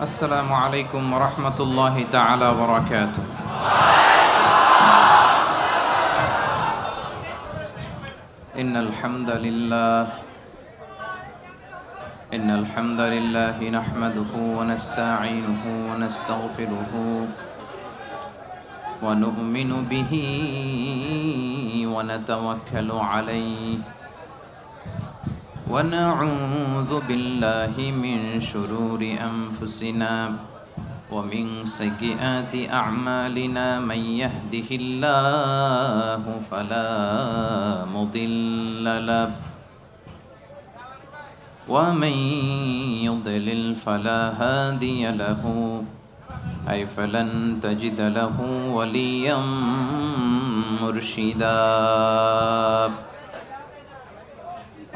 السلام عليكم ورحمة الله تعالى وبركاته. إن الحمد لله نحمده ونستعينه ونستغفره ونؤمن به ونتوكل عليه ونعوذ بالله من شرور أنفسنا ومن سيئات أعمالنا من يهده الله فلا مضل له ومن يضلل فلا هادي له أي فلن تجد له وليا مرشدا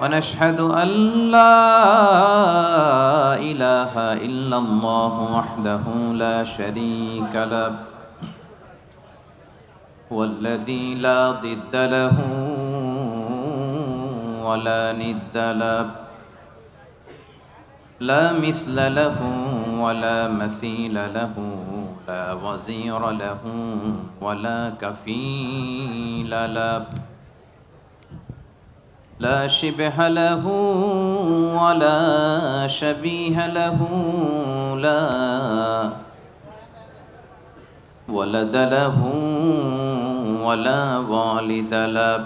ونشهد أن لا إله إلا الله وحده لا شريك له والذي لا ضد له ولا ند له لا مثل له ولا مثيل له لا وزير له ولا كفيل له لا شبه له ولا شبيه له لا ولد له ولا والد له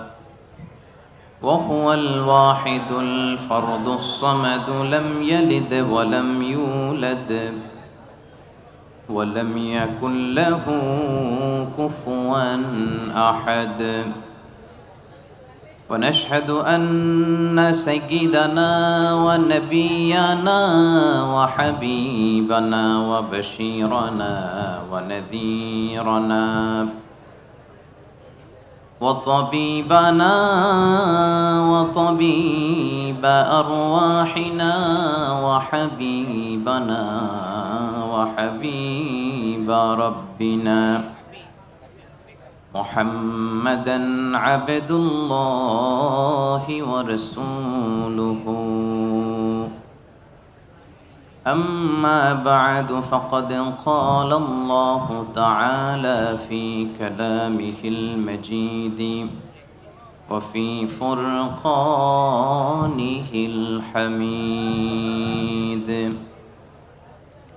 وهو الواحد الفرد الصمد لم يلد ولم يولد ولم يكن له كفوا أحد ونشهد أن سيدنا ونبينا وحبيبنا وبشيرنا ونذيرنا وطبيبنا وطبيب أرواحنا وحبيبنا وحبيب ربنا محمدًا عبد الله ورسوله أما بعد فقد قال الله تعالى في كلامه المجيد وفي فرقانه الحميد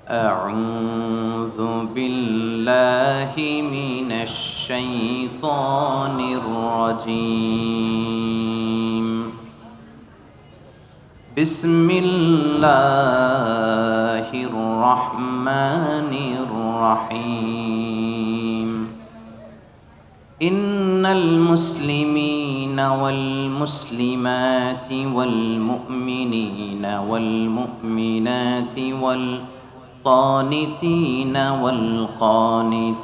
أعوذ بالله من الشيطان الرجيم بسم الله الرحمن الرحيم إن المسلمين والمسلمات والمؤمنين والمؤمنات والقانتين والقانتات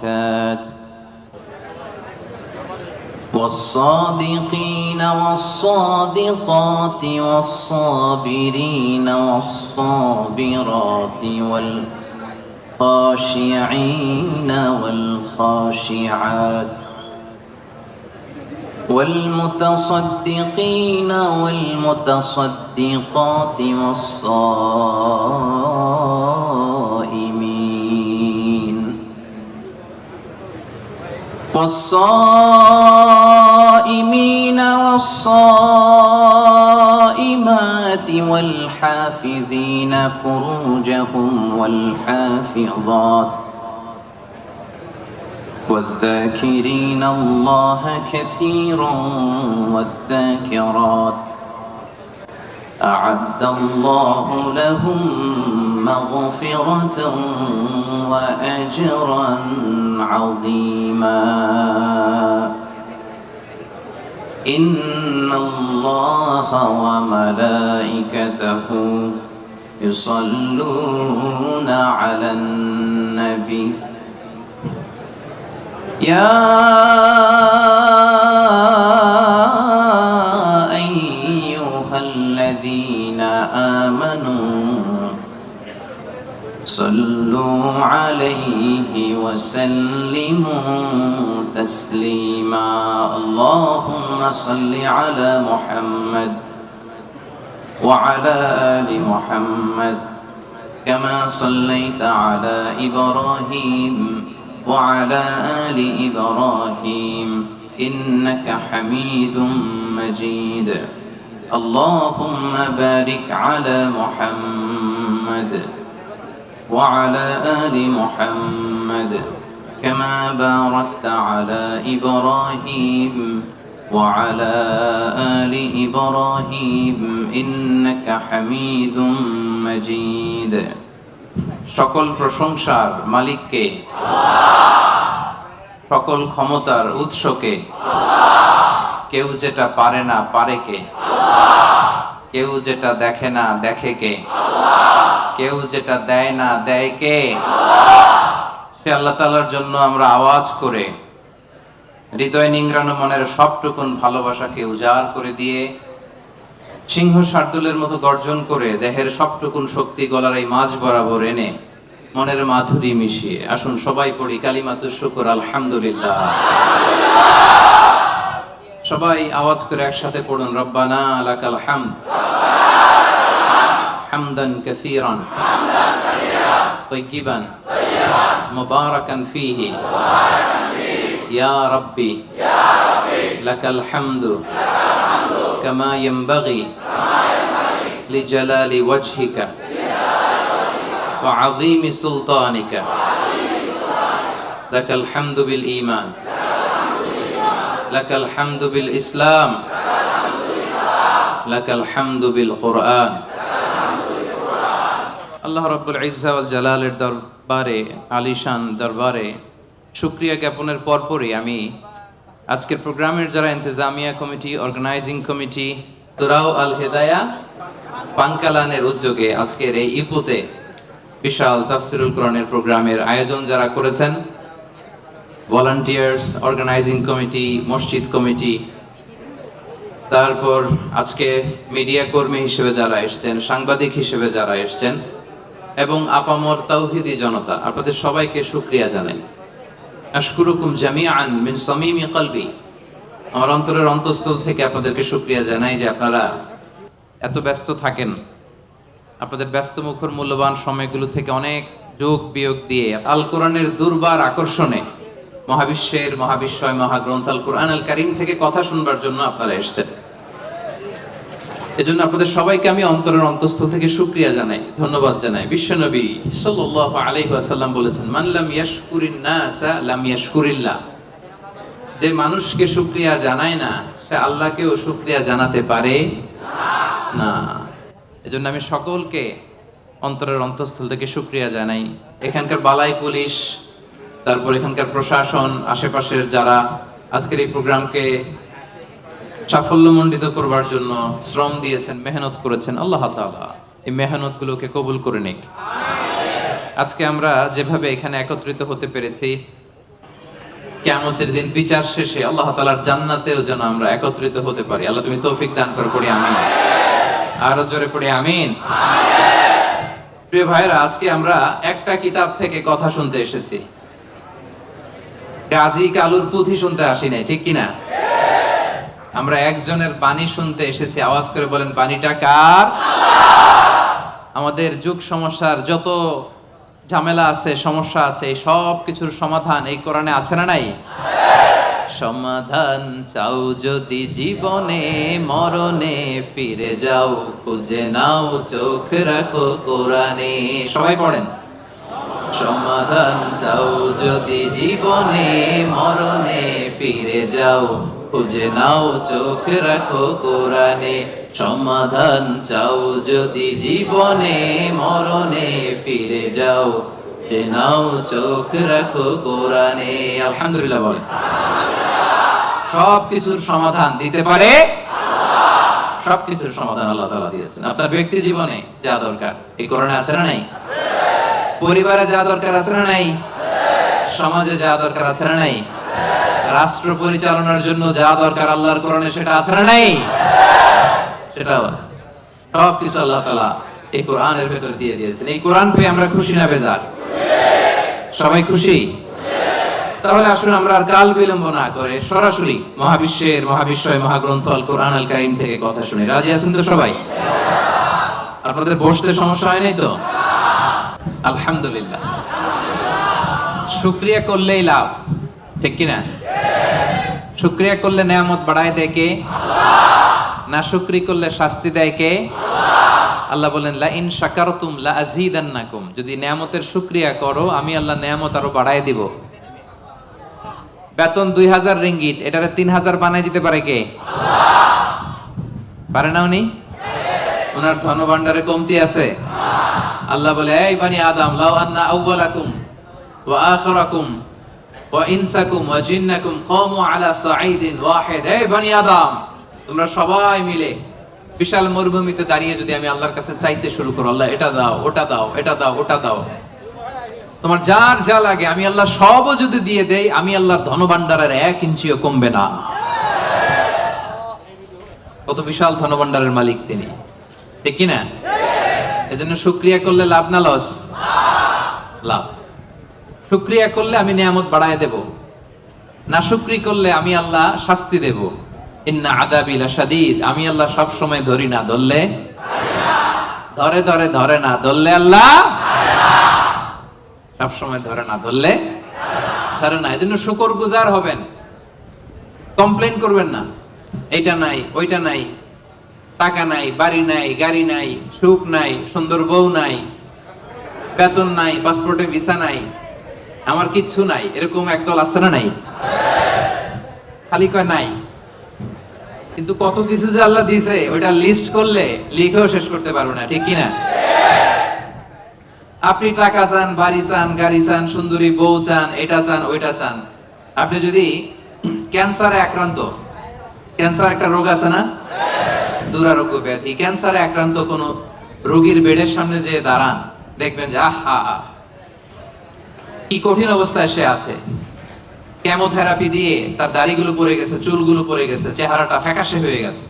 والصادقين والصادقات والصابرين والصابرات والخاشعين والخاشعات والمتصدقين والمتصدقات والصائمين والصائمات والحافظين فروجهم والحافظات والذاكرين الله كثيرا والذاكرات أعد الله لهم مغفرة وأجرا عظيما إن الله وملائكته يصلون على النبي يا أيها الذين آمنوا صلوا عليه وسلموا تسليما اللهم صل على محمد وعلى آل محمد كما صليت على إبراهيم وعلى آل إبراهيم إنك حميد مجيد اللهم بارك على محمد وعلى آل محمد كما باركت على إبراهيم وعلى آل إبراهيم إنك حميد مجيد সকল প্রশংসার মালিককে সকল ক্ষমতার উৎসকে কেউ যেটা পারে না পারে কে কেউ যেটা দেখে না দেখে কে কেউ যেটা দেয় না দেয় কে সে আল্লাহ তাআলার জন্য আমরা আওয়াজ করে হৃদয় নিংড়ানো মনের সবটুকুন ভালোবাসাকে উজাড় করে দিয়ে সিংহ শার্দুলের মতো গর্জন করে দেহের সবটুকুন শক্তি গলার এই মাঝ বরাবর এনে মনের মাধুরী মিশিয়ে আসুন সবাই পড়ি কালিমাতুশ শুকর আলহামদুলিল্লাহ। সবাই আওয়াজ করে একসাথে পড়ুন রব্বানা লাকাল হামদ হামদান কাসীরান তাইয়িবান মুবারাকান ফীহি ইয়া রাব্বি লাকাল হামদু কামা ইয়ানবাগি লিজালালি ওয়াজহিকা ওয়া আযীমি সুলতানিকা লাকাল হামদু বিল ঈমান লাকাল হামদু বিল ইসলাম লাকাল হামদু বিল কুরআন। আল্লাহ রাব্বুল ইজ্জা ওয়াল জালালের দরবারে আলিশান দরবারে শুকরিয়া জ্ঞাপনের পরপরই আমি আজকের প্রোগ্রামের যারা ইন্তেজামিয়া কমিটি অর্গানাইজিং কমিটি সূরা আল হিদায়া পাঙ্কালানের উদ্যোগে আজকের এই ইপুতে বিশাল তাফসীরুল কোরআনের প্রোগ্রামের আয়োজন যারা করেছেন ভলান্টিয়ার্স অর্গানাইজিং কমিটি মসজিদ কমিটি তারপর আজকে মিডিয়া কর্মী হিসেবে যারা এসেছেন সাংবাদিক হিসেবে যারা এসেছেন এবং আপামর তাওহীদি জনতা আপনাদের সবাইকে শুকরিয়া জানাই। আশকুরুকুম জামিআন মিন সামিমি কলবি আমার অন্তরের অন্তঃস্থল থেকে আপনাদেরকে শুকরিয়া জানাই যে আপনারা এত ব্যস্ত থাকেন আপনাদের ব্যস্ত মুখর মূল্যবান সময়গুলো থেকে অনেক যোগ বিয়োগ দিয়ে আল কোরআনের দুর্বার আকর্ষণে মহাবিশ্বের মহাবিশ্বয় মহাগ্রন্থ আল কোরআন আল কারীম থেকে কথা শুনবার জন্য আপনারা এসেছেন। এজন্য আপনাদের সবাইকে আমি অন্তরের অন্তঃস্থল থেকে শুকরিয়া জানাই ধন্যবাদ জানাই। বিশ্বনবী সাল্লাল্লাহু আলাইহি ওয়াসাল্লাম বলেছেন মান লাম ইয়াশকুরিন নাসা লাম ইয়াশকুরিল্লাহ যে মানুষকে শুকরিয়া জানায় না সে আল্লাহকেও শুকরিয়া জানাতে পারে না। এজন্য আমি সকলকে অন্তরের অন্তঃস্থল থেকে শুকরিয়া জানাই। এখানকার বালাই পুলিশ তারপর এখানকার প্রশাসন আশেপাশের যারা আজকের এই প্রোগ্রামকে সাফল্যমণ্ডিত করবার জন্য শ্রম দিয়েছেন মেহনত করেছেন আল্লাহ তাআলা এই মেহনতগুলোকে কবুল করে নিক। আজকে আমরা যেভাবে এখানে একত্রিত হতে পেরেছি কিয়ামতের দিন বিচার শেষে আল্লাহ তাআলার জান্নাতেও যেন আমরা একত্রিত হতে পারি। আল্লাহ তুমি তৌফিক দান করো পড়ি আমিন আরো জোরে পড়ি আমিন। প্রিয় ভাইরা আজকে আমরা একটা কিতাব থেকে কথা শুনতে এসেছি গাজী কালুর পুঁথি শুনতে আসি নাই ঠিক কিনা আমরা একজনের বাণী শুনতে এসেছি। আওয়াজ করে বলেন বাণীটা কার? আমাদের যুগ সমস্যার যত ঝামেলা আছে সমস্যা আছে এই সব কিছুর সমাধান এই কোরআনে আছে না নাই? সমাধান চাও যদি জীবনে মরণে ফিরে যাও খুঁজে নাও চোখ রাখো কোরআনে। সবাই পড়েন সমাধান চাও যদি জীবনে মরণে ফিরে যাও খুঁজে নাও চোখ রাখো কোরআনে। সমাধান চাও যদি জীবনে মরণে ফিরে যাও খুঁজে নাও চোখ রাখো কোরআনে। আলহামদুলিল্লাহ বলেন। সব কিছুর সমাধান দিতে পারে সব কিছুর সমাধান আল্লাহ তাআলা দিয়েছেন। আপনার ব্যক্তি জীবনে যা দরকার এই কোরআনে আছে না নাই? পরিবারে যা দরকার আছে না নাই? সমাজে যা দরকার আছে না নাই? রাষ্ট্র পরিচালনার জন্য যা দরকার আল্লাহর কোরআনে সেটা আছে না নাই? সেটাও আছে। সব কিছু আল্লাহ তাআলা এই কোরআনের ভেতর দিয়ে দিয়েছেন। এই কোরআন পেয়ে আমরা খুশি না বেজার? সবাই খুশি? তাহলে আসুন আমরা আর কাল বিলম্ব না করে সরাসরি মহাবিশ্বের মহাবিশ্বয় মহাগ্রন্থ আল কোরআন আল কারীম থেকে কথা শুনি। রাজি আছেন তো সবাই? আপনাদের বসতে সমস্যা হয় নাই তো? আলহামদুলিল্লাহ। শুকরিয়া করলেই লাভ, ঠিক কিনা? শুকরিয়া করলে নেয়ামত বাড়ায় দেয় কে? না শুকরি করলে শাস্তি দেয় কে? আল্লাহ বলেন লা ইন শাকারতুম লা আযীদান্নাকুম, যদি নেয়ামতের শুকরিয়া করো আমি আল্লাহ নেয়ামত আরো বাড়ায় দিব। বেতন 2000 রিঙ্গিট, এটারে 3000 বানায় দিতে পারে কে? পারে না উনি? ওনার ধনভাণ্ডারে কমতি আছে? আল্লাহ বলে এই বানি আদম লাউ আন্না আউওয়ালাকুম ওয়া আখিরাকুম ওয়া ইনসাকুম ওয়া জিন্নাকুম কামু আলা সাঈদিন ওয়াহিদ, এই বানি আদম তোমরা সবাই মিলে বিশাল মরুভূমিতে দাঁড়িয়ে যদি আমি আল্লাহর কাছে চাইতে শুরু করো, আল্লাহ এটা দাও ওটা দাও এটা দাও ওটা দাও, তোমার যার যা লাগে আমি আল্লাহ সবও যদি দিয়ে দেই, আমি আল্লাহর ধনভাণ্ডারের 1 ইঞ্চিও কমবে না। কত বিশাল ধনভাণ্ডারের মালিক তিনি, ঠিক কি না? এজন্য শুকরিয়া করলে লাভ না লস? লাভ। শুকরিয়া করলে আমি নিয়ামত বাড়ায় দেব, না শুকরি করলে আমি আল্লাহ শাস্তি দেব। ইন্না আযাবি লাশাদীদ, আমি আল্লাহ সব সময় ধরি না, ধরলে ধরে ধরে ধরে না, ধরলে আল্লাহ সব সময় ধরে না, ধরলে ছাড়ে না। এজন্য শুকরগুজার হবেন, কমপ্লেইন করবেন না এইটা নাই ওইটা নাই, টাকা নাই, বাড়ি নাই, গাড়ি নাই, সুখ নাই, সুন্দর বউ নাই, বেতন নাই, পাসপোর্টে ভিসা নাই, আমার কিচ্ছু নাই, এরকম একদল আছে না? নাই, খালি কয় নাই। কিন্তু কত কিছু যে আল্লাহ দিয়েছে ওইটা লিস্ট করলে লিখেও শেষ করতে পারবো না, ঠিক কি না? আপনি টাকা চান, বাড়ি চান, গাড়ি চান, সুন্দরী বউ চান, এটা চান ওইটা চান। আপনি যদি ক্যান্সারে আক্রান্ত, ক্যান্সার একটা রোগ আছে না, দুরারোগ্য ব্যাধি, ক্যান্সারে আক্রান্ত কোন রোগীর বেডের সামনে যে দাঁড়ান, দেখবেন যে আহা কি কঠিন অবস্থায় সে আছে। কেমোথেরাপি দিয়ে তার দাড়িগুলো পড়ে গেছে, চুলগুলো পড়ে গেছে, চেহারাটা ফ্যাকাশে হয়ে গেছে,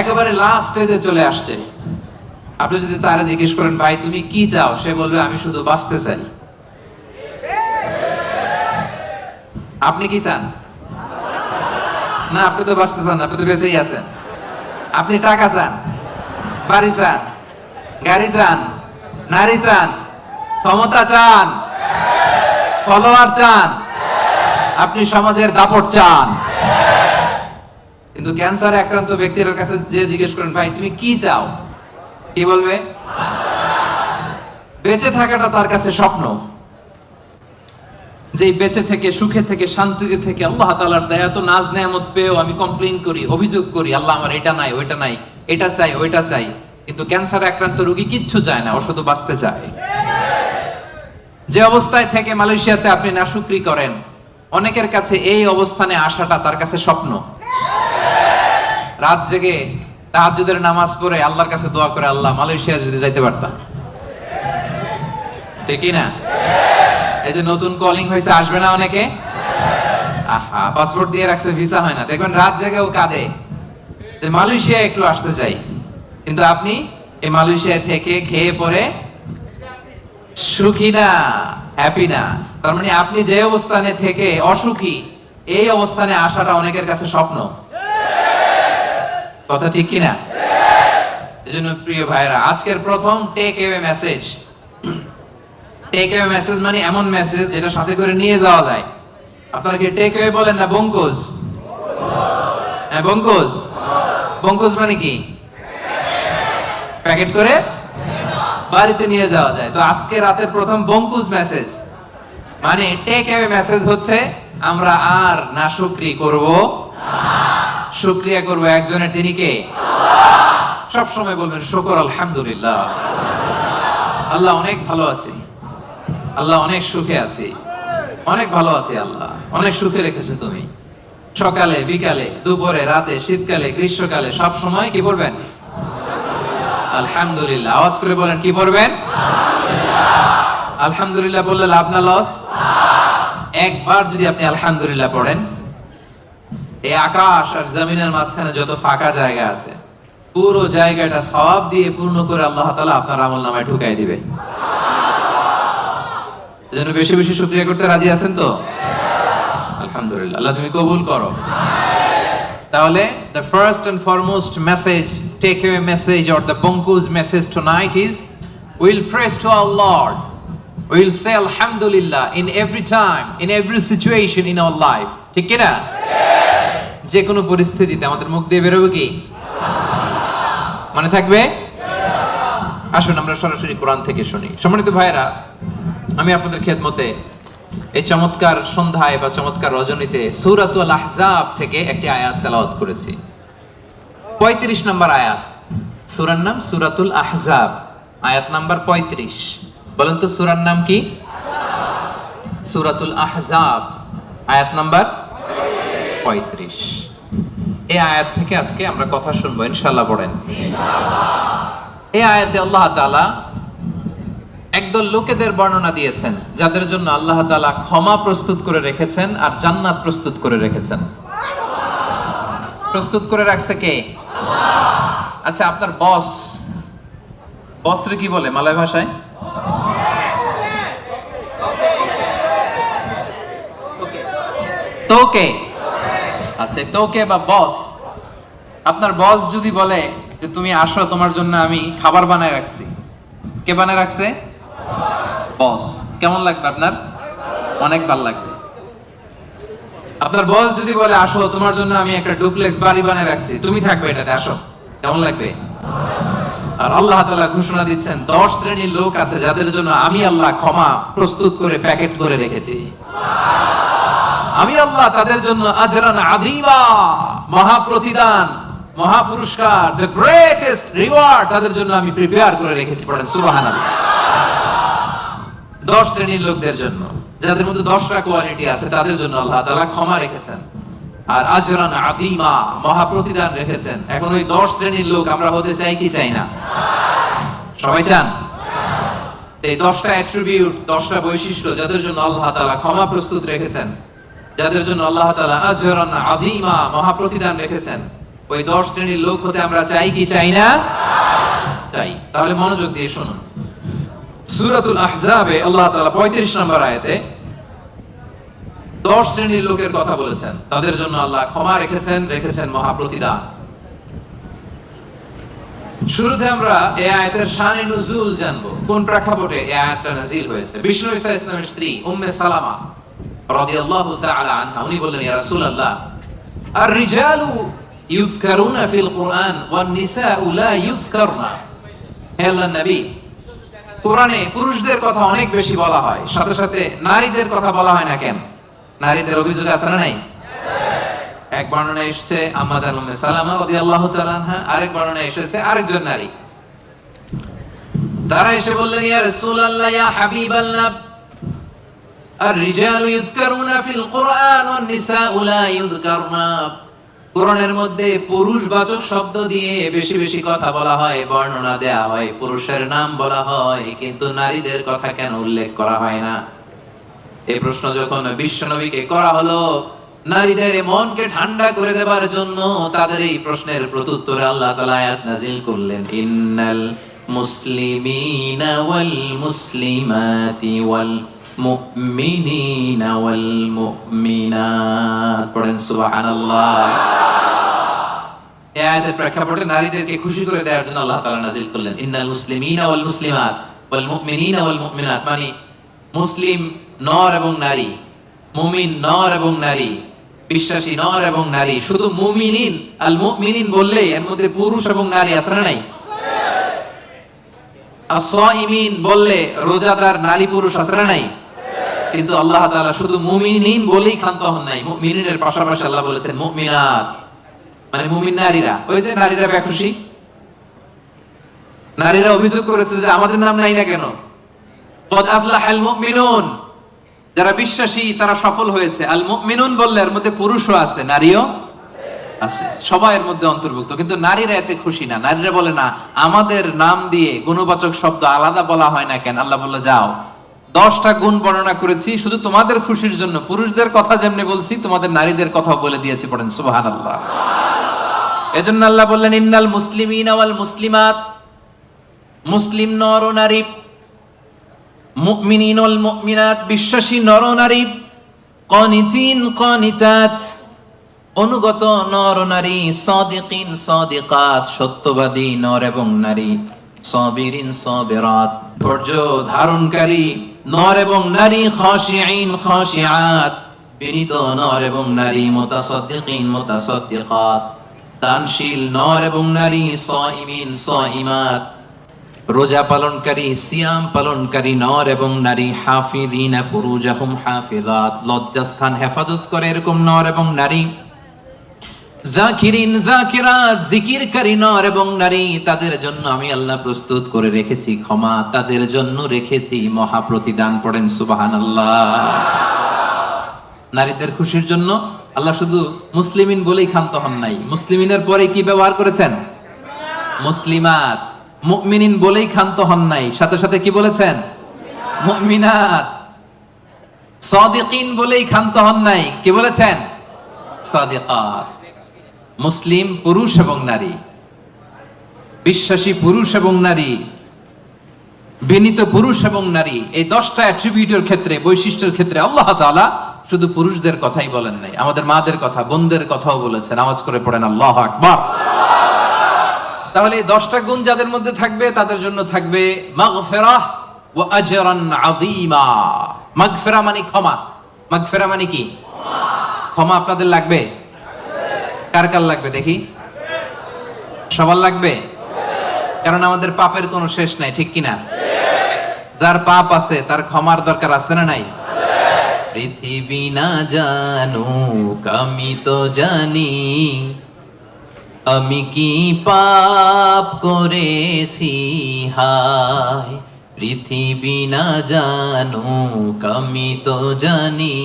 একেবারে লাস্ট স্টেজে চলে আসছে। আপনি যদি তারা জিজ্ঞেস করেন ভাই তুমি কি চাও, সে বলবে আমি শুধু বাঁচতে চাই। আপনি কি চান? না, আপনি তো বাঁচতে চান, আপনি তো বেঁচেই আছেন। আপনি টাকা চান, বাড়ি চান, গাড়ি চান, নারী চান, ক্ষমতা চান, ফলোয়ার চান, আপনি সমাজের দাপট চান। কিন্তু ক্যান্সারে আক্রান্ত ব্যক্তির কাছে যে জিজ্ঞেস করেন ভাই তুমি কি চাও, কি বলবে? বেঁচে থাকাটা তার কাছে স্বপ্ন। যে বেঁচে থেকে, সুখে থেকে, শান্তিতে থেকে আল্লাহ তাআলার দয়া তো নাজ নেয়ামত পেয়েও আমি কমপ্লেইন করি, অভিযোগ করি, আল্লাহ আমার এটা নাই ওইটা নাই, এটা চাই ওইটা চাই। কিন্তু ক্যান্সারে আক্রান্ত রোগী কিচ্ছু চায় না, ও শুধু বাঁচতে চায়। যে অবস্থায় থেকে মালয়েশিয়াতে আপনি নাশুকরি করেন, অনেকের কাছে এই অবস্থানে আসাটা তার কাছে স্বপ্ন। রাত জেগে তাহাজ্জুদের নামাজ পড়ে আল্লাহর কাছে দোয়া করে, আল্লাহ মালয়েশিয়া যদি যাইতে পারতাম, ঠিক না? এই যে নতুন কলিং হয়েছে, আসবে না অনেকে? আহা, পাসপোর্ট দিয়ে রাখছে, ভিসা হয় না, দেখবেন রাত জেগেও কাঁদে যে মালয়েশিয়া একটু আসতে চাই। কিন্তু আপনি এই মালয়েশিয়া থেকে খেয়ে পরে সুখী না, হ্যাপি না। তার মানে আপনি যে অবস্থানে থেকে অসুখী, এই অবস্থানে আসাটা অনেকের কাছে স্বপ্ন। কথা ঠিক কিনা? এজন্য প্রিয় ভাইরা, আজকের প্রথম take away message. Take away message মানে এমন মেসেজ যেটা সাথে করে নিয়ে যাওয়া যায়। আপনারা কি টেক অ্যাওয়ে বলেন না বঙ্কুজ? হ্যাঁ, বঙ্কুজ। বঙ্কুজ মানে কি? প্যাকেট করে বাড়িতে নিয়ে যাওয়া যায়। তো আজকে রাতের প্রথম বঙ্কুজ মেসেজ মানে টেক অ্যাওয়ে মেসেজ হচ্ছে আমরা আর নাশুকরি করব না, শুকরিয়া করব একজনের, তিনি কে? সব সময় বলবেন শুকর আলহামদুলিল্লাহ, আল্লাহ অনেক ভালো আছি, আল্লাহ অনেক সুখে আছি, অনেক ভালো আছি, আল্লাহ অনেক সুখে রেখেছে তুমি। সকালে, বিকালে, দুপুরে, রাতে, শীতকালে, গ্রীষ্মকালে সব সময় কি বলবেন? আলহামদুলিল্লাহ। আওয়াজ করে বলেন কি পড়বেন? আলহামদুলিল্লাহ বললে লাভ না লস? একবার যদি আপনি আলহামদুলিল্লাহ পড়েন, এই আকাশ আর জমিনের মাঝখানে যত ফাঁকা জায়গা আছে পুরো জায়গাটা সওয়াব দিয়ে পূর্ণ করে আল্লাহ তাআলা আপনার আমলনামায় ঢুকাই দিবে। এজন্য বেশি বেশি শুকরিয়া করতে রাজি আছেন তো? আলহামদুলিল্লাহ, আল্লাহ তুমি কবুল করো। তাহলে the first and foremost message, take away message or the Bonku's message tonight is We'll praise to our Lord. We'll say Alhamdulillah in every time, in every situation in our life. ঠিক কি না? যে কোনো পরিস্থিতিতে আমাদের মুখ দিয়ে বেরোবে কি? মনে থাকবে? আসুন আমরা সরাসরি কোরআন থেকে শুনি। সম্মানিত ভাইরা, আমি আপনাদের খেদমতে এই চমৎকার সন্ধ্যায় বা চমৎকার রজনীতে সূরাতুল আহজাব থেকে একটি আয়াত তেলাওয়াত করেছি। 35 নম্বর আয়াত। সূরার নাম সূরাতুল আহজাব, আয়াত নাম্বার 35। বলেন তো সূরার নাম কি? সূরাতুল আহজাব, আয়াত নাম্বার 35। এই আয়াত থেকে আজকে আমরা কথা শুনবো ইনশাআল্লাহ। পড়েন। এই আয়াতে আল্লাহ তাআলা একদল লোকেদের বর্ণনা দিয়েছেন যাদের জন্য আল্লাহ তাআলা ক্ষমা প্রস্তুত করে রেখেছেন আর জান্নাত প্রস্তুত করে রেখেছেন। প্রস্তুত করে রাখছে কে? আচ্ছা, আপনার বসরে কি বলে মালয় ভাষায়? তোকে। আচ্ছা, তোকে বা বস। আপনার বস যদি বলে যে তুমি আসো, তোমার জন্য আমি খাবার বানায় রাখছি, কে বানায় রাখছে? বস। কেমন লাগবে আপনার? অনেক ভালো লাগবে। আপনার বস যদি বলে আসো, তোমার জন্য আমি একটা ডুপ্লেক্স বাড়ি বানায় রাখছি, তুমি থাকবে এটাতে, আসো, কেমন লাগবে? আর আল্লাহ তাআলা ঘোষণা দিচ্ছেন 10 শ্রেণীর লোক আছে যাদের জন্য আমি আল্লাহ ক্ষমা প্রস্তুত করে প্যাকেট করে রেখেছি। আমি আল্লাহ তাদের জন্য আজরান আযীমা, মহা প্রতিদান, মহা পুরস্কার, দ্য গ্রেটেস্ট রিওয়ার্ড তাদের জন্য আমি প্রিপেয়ার করে রেখেছি। পড়েন সুবহানাল্লাহ। 10 শ্রেণীর লোকদের জন্য, যাদের মধ্যে 10টা কোয়ালিটি আছে, তাদের জন্য আল্লাহ তাআলা ক্ষমা রেখেছেন আর আজরান আযীমা, মহা প্রতিদান রেখেছেন। এখন ওই 10 শ্রেণীর লোক আমরা হতে চাই কি চাই না? সবাই চান? এই 10টা অ্যাট্রিবিউট, 10টা বৈশিষ্ট্য যাদের জন্য আল্লাহ তাআলা ক্ষমা প্রস্তুত রেখেছেন, যাদের জন্য আল্লাহ তাআলা আজরান আযীমা, মহা প্রতিদান রেখেছেন, ওই 10 শ্রেণীর লোক হতে আমরা চাই কি চাই না? চাই। তাহলে মনোযোগ দিয়ে শুনুন। সূরাতুল আহজাবে আল্লাহ তাআলা 35 নম্বর আয়াতে 10 শ্রেণীর লোকের কথা বলেছেন, তাদের জন্য আল্লাহ ক্ষমা রেখেছেন মহা প্রতিদান। শুরুতে আমরা এই আয়াতের শানে নুজুল জানবো, কোন প্রেক্ষাপটে এই আয়াতটা নাযিল হয়েছে। বিষ্ণু ঈসা ইসলামের স্ত্রী উম্মে সালামা রাদিয়াল্লাহু তাআলা আনহা, উনি বললেন, ইয়া রাসূলুল্লাহ, আর-রিজালু ইউযকারুনা ফিল কুরআন ওয়ান নিসাউ লা ইউযকারনা। হে আল্লাহর নবী, কোরআনে পুরুষদের কথা অনেক বেশি বলা হয়, সাথে সাথে নারীদের কথা বলা হয় না কেন? নারীদের অভিযোগ আছে না নাই? এক বর্ণনা এসেছে আম্মা জান উম্মে সালামা রাদিয়াল্লাহু তাআলা আনহা, আরেক বর্ণনা এসেছে আরেকজন নারী। তারা এসে বললেন, ইয়া রাসূলুল্লাহ, ইয়া হাবিবাল্লাহ, আর-রিজালু ইউযকারুনা ফিল কুরআন ওয়ান নিসাউ লা ইউযকারনা। কোরআনের মধ্যে পুরুষবাচক শব্দ দিয়ে বেশি বেশি কথা বলা হয়, বর্ণনা দেয়া হয়, পুরুষের নাম বলা হয়, কিন্তু নারীদের কথা কেন উল্লেখ করা হয় না? এই প্রশ্ন যখন বিশ্বনবীকে করা হলো, নারীদের মনকে ঠান্ডা করে দেবার জন্য তাদের এই প্রশ্নের প্রত্যুত্তরে আল্লাহ তাআলা আয়াত নাযিল করলেন, ইন্নাল মুসলিমিনা ওয়াল মুসলিমাতি ওয়াল মুমিনিনা ওয়াল মুমিনাত। পড়েন সুবহানাল্লাহ। এই আয়াতের প্রেক্ষাপটে নারীদেরকে খুশি করে দেওয়ার জন্য আল্লাহ তাআলা নাযিল করলেন, ইন্নাল মুসলিমিনা ওয়াল মুসলিমাত ওয়াল মুমিনিনা ওয়াল মুমিনাত, মানে মুসলিম নর এবং নারী, মুমিন নর এবং নারী, বিশ্বাসী নর এবং নারী। শুধু মুমিনিন, আল মুমিনিন বললেই এর মধ্যে পুরুষ এবং নারী আছে না নাই? as-সাইমিন বললে রোজাদার নারী পুরুষ আছে না নাই? কিন্তু আল্লাহ তাআলা শুধু মুমিনিন বলেই ক্ষান্ত হন নাই, মুমিনিনের পাশাপাশি আল্লাহ বলেছেন মুমিনাত, মানে মুমিন নারীরা। ওই যে নারীরা বেখুশি, নারীরা অভিযোগ করেছে যে আমাদের নাম নাই না কেন? কদ আফলাহাল মুমিনুন, যারা বিশ্বাসী তারা সফল হয়েছে। আল মুমিনুন বললে এর মধ্যে পুরুষও আছে, নারীও আছে, সবাই এর মধ্যে অন্তর্ভুক্ত। কিন্তু নারীরা এতে খুশি না। নারীরা বলে, না, আমাদের নাম দিয়ে গুণবাচক শব্দ আলাদা বলা হয় না কেন? আল্লাহ বলল, যাও, 10টা গুণ বর্ণনা করেছি শুধু তোমাদের খুশির জন্য। পুরুষদের কথা যেমনি বলছি, তোমাদের নারীদের কথাও বলে দিয়েছি। পড়েন সুবহানাল্লাহ। এজন্য আল্লাহ বললেন, ইন্নাল মুসলিমিনা ওয়াল মুসলিমাত, মুসলিম নর ও নারী, মুমিনিন ওয়াল মুমিনাত, বিশ্বাসী নর ও নারী, কানিতিন কানিতাত, অনুগত নর ও নারী, সাদিকিন সাদিকাত, সত্যবাদী নর এবং নারী, সাবিরিন সাবিরাত, ধৈর্য ধারণকারী নর এবং নারী, খাশিঈন খাশিআত, বিনীত নর এবং নারী, মুতাসাদ্দিকিন মুতাসাদ্দিকাত, দানশীল নর এবং নারী, সাইমিন সাইমাত, রোজা পালনকারী সিয়াম পালনকারী নর এবং নারী, হাফিযিনা ফুরুজাহুম হাফিযাত, লজ্জাস্থান হেফাজত করে এরকম নর এবং নারী, যাকিরিন যাকিরাত, জিকিরকারী নর এবং নারী, তাদের জন্য আমি আল্লাহ প্রস্তুত করে রেখেছি ক্ষমা, তাদের জন্য রেখেছি মহা প্রতিদান। পড়েন সুবহানাল্লাহ। নারীদের খুশির জন্য আল্লাহ শুধু মুসলিমিন বলেই ক্ষান্ত হন নাই, মুসলিমিনের পরে কি ব্যবহার করেছেন? মুসলিমাত। মুমিনিন বলেই ক্ষান্ত হন নাই, সাথে সাথে কি বলেছেন? মুমিনাত। সাদিকিন বলেই ক্ষান্ত হন নাই, কি বলেছেন? সাদিকাত। মুসলিম পুরুষ এবং নারী, বিশ্বাসী পুরুষ এবং নারী, বিনীত পুরুষ এবং নারী, এই 10টা অ্যাট্রিবিউটের ক্ষেত্রে, বৈশিষ্ট্যের ক্ষেত্রে আল্লাহ তাআলা শুধু পুরুষদের কথাই বলেন নাই, আমাদের মাদের কথা, বোনদের কথাও বলেছেন। আওয়াজ করে পড়েন আল্লাহু আকবার। তাহলে এই 10টা গুণ যাদের মধ্যে থাকবে তাদের জন্য থাকবে মাগফিরাহ ওয়া আজরান আযীমা। মাগফিরা মানে ক্ষমা। মাগফিরা মানে কি? ক্ষমা। আপনাদের লাগবে? কার কার লাগবে দেখি? সবার লাগবে, কারণ আমাদের পাপের কোনো শেষ নাই, ঠিক কিনা? যার পাপ আছে তার ক্ষমার দরকার আছে না নাই? পৃথিবী না জানুক আমি তো জানি, আমি কি পাপ করেছি হায়। পৃথিবী না জানুক আমি তো জানি,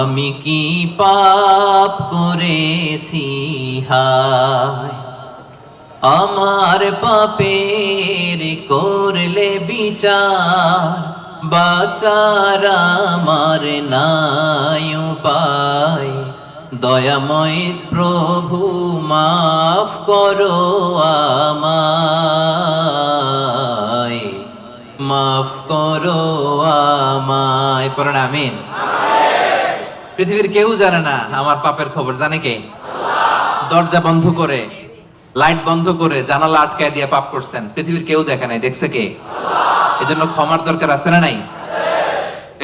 আমি কি পাপ করেছি হায়। আমার পাপের করলে বিচার, বাঁচার আমার নাই উপায়। দয়াময় প্রভু মাফ করো আমায়, মাফ করো আমায়। পড়েন আমিন। পৃথিবীর কেউ জানে না আমার পাপের খবর, জানে কে? দরজা বন্ধ করে, লাইট বন্ধ করে, জানালা আটকায় দিয়ে পাপ করছেন, পৃথিবীর কেউ দেখে নাই, দেখছে কে? এজন্য ক্ষমার দরকার আছে না নাই?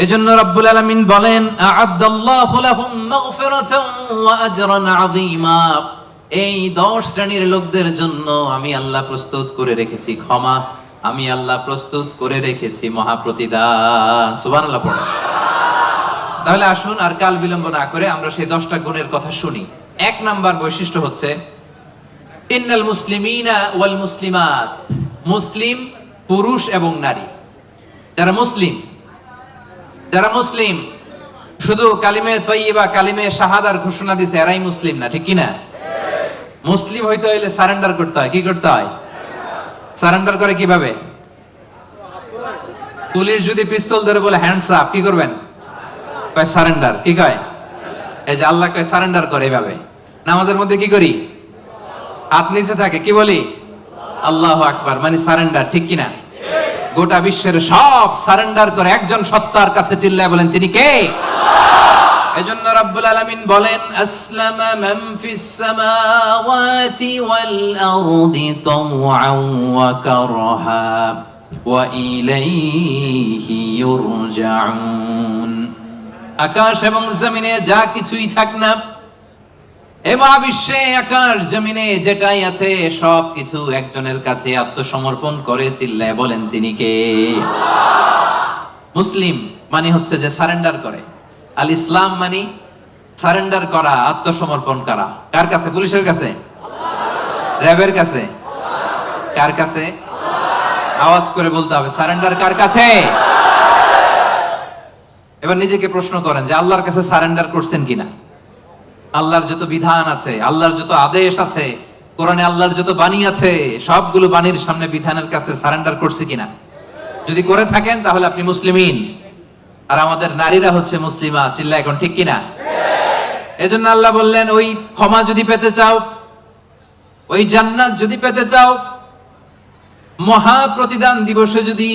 এজন্য রব্বুল আলামিন বলেন আ'আদাল্লাহু লাহুম মাগফিরাতান ওয়া আজরান আযীমা। এই 10 শ্রেণীর লোকদের জন্য আমি আল্লাহ প্রস্তুত করে রেখেছি ক্ষমা, আমি আল্লাহ প্রস্তুত করে রেখেছি মহা প্রতিদান। সুবহানাল্লাহ পড়ুন। তাহলে আসুন আর কাল বিলম্ব না করে আমরা সেই 10টা গুণের কথা শুনি। 1 নাম্বার বৈশিষ্ট্য হচ্ছে ইন্নাল মুসলিমিনা ওয়াল মুসলিমাত। মুসলিম পুরুষ এবং নারী, যারা মুসলিম শুধু কালিমে তয়্যিবা, কালিমে শাহাদার ঘোষণা দিছে এরাই মুসলিম না, ঠিক কি না? মুসলিম হইতে হইলে সারেন্ডার করতে হয়। কি করতে হয়? সারেন্ডার করে কিভাবে? পুলিশ যদি পিস্তল ধরে বলে হ্যান্ডস আপ, কি করবেন? কয় সারেন্ডার। কি কয়? এই যে আল্লাহ কয় সারেন্ডার করে এইভাবে। নামাজের মধ্যে কি করি? হাত নিচে থাকে, কি বলি? আল্লাহু আকবার, মানে সারেন্ডার, ঠিক কি না? গোটা বিশ্বের সব সারেন্ডার করে একজন সত্তার কাছে চিল্লায় বলেন তিনি কে? এজন্য রব্বুল আলামিন বলেন আসলামা মান ফিস সামাওয়াতি ওয়াল আরদি তাওআন ওয়া কারহা ওয়া ইলাইহি ইউরজাউন। আকাশ এবং জমিনে যা কিছুই থাক না, এ মহাবিশ্বে আকাশ জমিনে যেটাই আছে সব কিছু একজনের কাছে আত্মসমর্পণ করে চিল্লায় বলেন তিনি কে? মুসলিম মানে হচ্ছে যে সারেন্ডার করে। আল ইসলাম মানে সারেন্ডার করা, আত্মসমর্পণ করা। কার কাছে? পুলিশের কাছে? র্যাবের কাছে? কার কাছে? আওয়াজ করে বলতে হবে সারেন্ডার কার কাছে? এবার নিজেকে প্রশ্ন করেন যে আল্লাহর কাছে সারেন্ডার করছেন কিনা? আল্লাহর যত বিধান আছে, আল্লাহর যত আদেশ আছে, কোরআনে আল্লাহর যত বাণী আছে, সবগুলো বাণীর সামনে বিধানের কাছে সারেন্ডার করছে কিনা? যদি করে থাকেন তাহলে আপনি মুসলিমিন। আর আমাদের নারীরা হচ্ছে মুসলিমা। চিল্লা এখন, ঠিক কিনা? এজন্য আল্লাহ বললেন ওই ক্ষমা যদি পেতে চাও, ওই জান্নাত যদি পেতে চাও, মহা প্রতিদান দিবসে যদি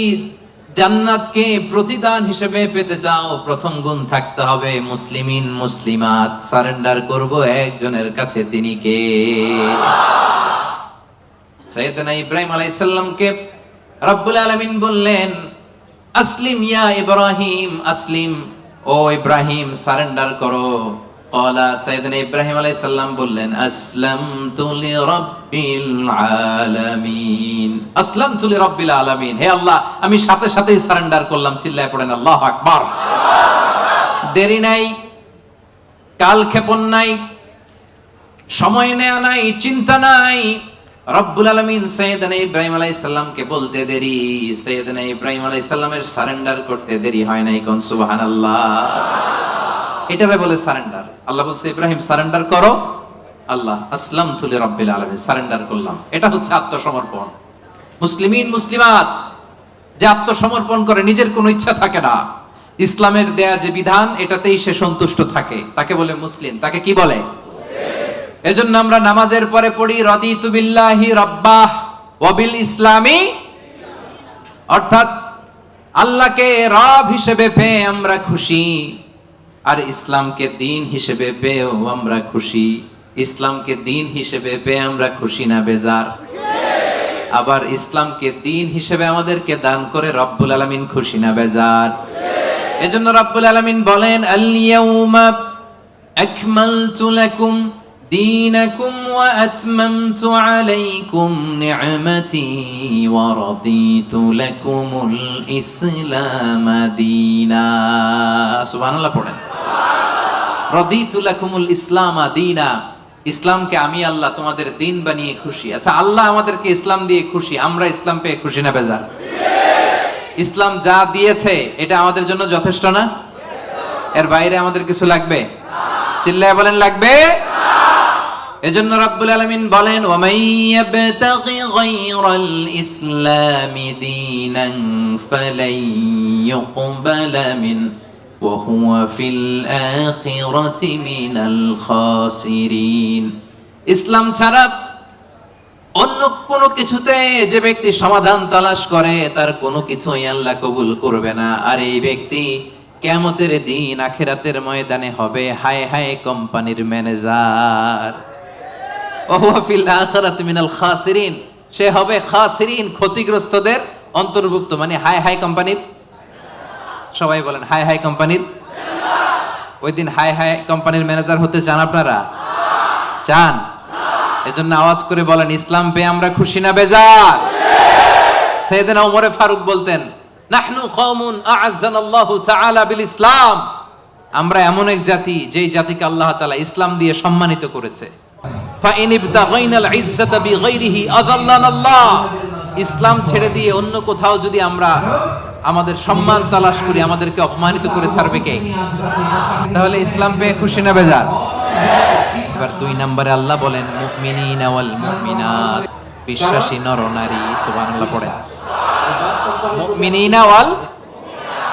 জান্নাতকে প্রতিদান হিসেবে পেতে চাও, প্রথম গুণ থাকতে হবে মুসলিমিন মুসলিমাত। সারেন্ডার করব একজনের কাছে, তিনি কে? সাইয়েদনা ইব্রাহিম আলাইহিস সালামকে রব্বুল আলামিন বললেন, আসলিম ইয়া ইব্রাহিম, আসলিম, ও ইব্রাহিম সারেন্ডার করো। ক্বালা, সাইয়েদনা ইব্রাহিম আলাইহিস সালাম বললেন, আসলামতু লিরাব্বিল আলামিন, আসলামতু লিরাব্বিল আলামিন, হে আল্লাহ আমি সাথে সাথেই সারেন্ডার করলাম। চিল্লায় পড়েন আল্লাহু আকবার। দেরি নাই, কালক্ষেপণ নাই, সময় নেয়া নাই, চিন্তা নাই। রব্বুল আলামিন সাইয়েদনা ইব্রাহিম আলাইহিস সালামকে বলতে দেরি, সাইয়েদনা ইব্রাহিম আলাইহিস সালামের সারেন্ডার করতে দেরি হয় নাই। কোন সুবহানাল্লাহ। এটারে বলে সারেন্ডার। আল্লাহ বলছে ইব্রাহিম সারেন্ডার করো, আল্লাহ আসলামতু লিরাব্বিল আলামিন, সারেন্ডার করলাম। এটা হচ্ছে আত্মসমর্পণ। মুসলিমিন মুসলিমাত যে আত্মসমর্পণ করে, নিজের কোনো ইচ্ছা থাকে না, ইসলামের দেয়া যে বিধান এটাতেই সে সন্তুষ্ট থাকে, তাকে বলে মুসলিম। তাকে কি বলে? এজন্য আমরা নামাজের পরে পড়ি রাদিতু বিল্লাহি রাব্বাহ ওয়া বিল ইসলামি, অর্থাৎ আল্লাহকে রব হিসেবে পেয়ে আমরা খুশি, আর ইসলামকে দিন হিসেবে পেয়েও আমরা খুশি। ইসলামকে দিন হিসেবে পেয়ে আমরা খুশি না বেজার? আবার ইসলামকে দিন হিসেবে আমাদেরকে দান করে রব্বুল আলামিন খুশি না বেজার? এজন্য রব্বুল আলামিন বলেন, আল ইয়াউমা আকমালতু লাকুম দীনাকুম ওয়া আতমামতু আলাইকুম নি'মাতি ওয়া রাদিতু লাকুমুল ইসলাম দীনা। সুবহানাল্লাহ পড়েন। রাদিতু লাকুমুল ইসলাম দীনা, ইসলামকে আমি আল্লাহ তোমাদের দিন বানিয়ে খুশি। আচ্ছা, আল্লাহ আমাদেরকে ইসলাম দিয়ে খুশি, আমরা ইসলাম পেয়ে খুশি না বেজার? ইসলাম যা দিয়েছে এটা আমাদের জন্য যথেষ্ট না? এর বাইরে আমাদের কিছু লাগবে? চিল্লায় বলেন লাগবে। এজন্য রাব্বুল আলামিন বলেন, ওয়া মান ইয়াবতাগি গায়রাল ইসলামি দীনান ফালাই ইউকবালা মিন ওয়া হুয়া ফিল আখিরাতি মিনাল খাসিরিন। ইসলাম ছাড়া অন্য কোনো কিছুতে যে ব্যক্তি সমাধান তালাশ করে তার কোনো কিছুই আল্লাহ কবুল করবে না। আর এই ব্যক্তি কিয়ামতের দিন আখিরাতের ময়দানে হবে হায় হায় কোম্পানির ম্যানেজার। ওয়া হুয়া ফিল আখিরাতি মিনাল খাসিরিন, সে হবে খাসিরিন, ক্ষতিগ্রস্তদের অন্তর্ভুক্ত। মানে হায় হায় কোম্পানির, সবাই বলেন হায় হায় কোম্পানির। ওই দিন হায় হায় কোম্পানির ম্যানেজার হতে চান আপনারা? চান? এজন্য আওয়াজ করে বলেন, ইসলাম পেয়ে আমরা খুশি না বেজার? সাইয়েদনা ওমর ফারুক বলতেন, নাহনু কওমুন আ'আজ্জানাল্লাহু তাআলা বিল ইসলাম, আমরা এমন এক জাতি যেই জাতিকে আল্লাহ তাআলা ইসলাম দিয়ে সম্মানিত করেছে। ফা ইন ইবতাগাইনাল ইজ্জাতা বিগাইরিহি আযাল্লানাল্লাহ, ইসলাম ছেড়ে দিয়ে অন্য কোথাও যদি আমরা আমাদের সম্মান তালাশ করি, আমাদেরকে অপমানিত করে ছাড়বে কে? তাহলে ইসলাম পেয়ে খুশি না বেজার? এবার 2 নম্বরে আল্লাহ বলেন, মুমিনিনা ওয়াল মুমিনাত, বিশ্বাসী নর নারী। সুবহানাল্লাহ পড়েন। মুমিনিনা ওয়াল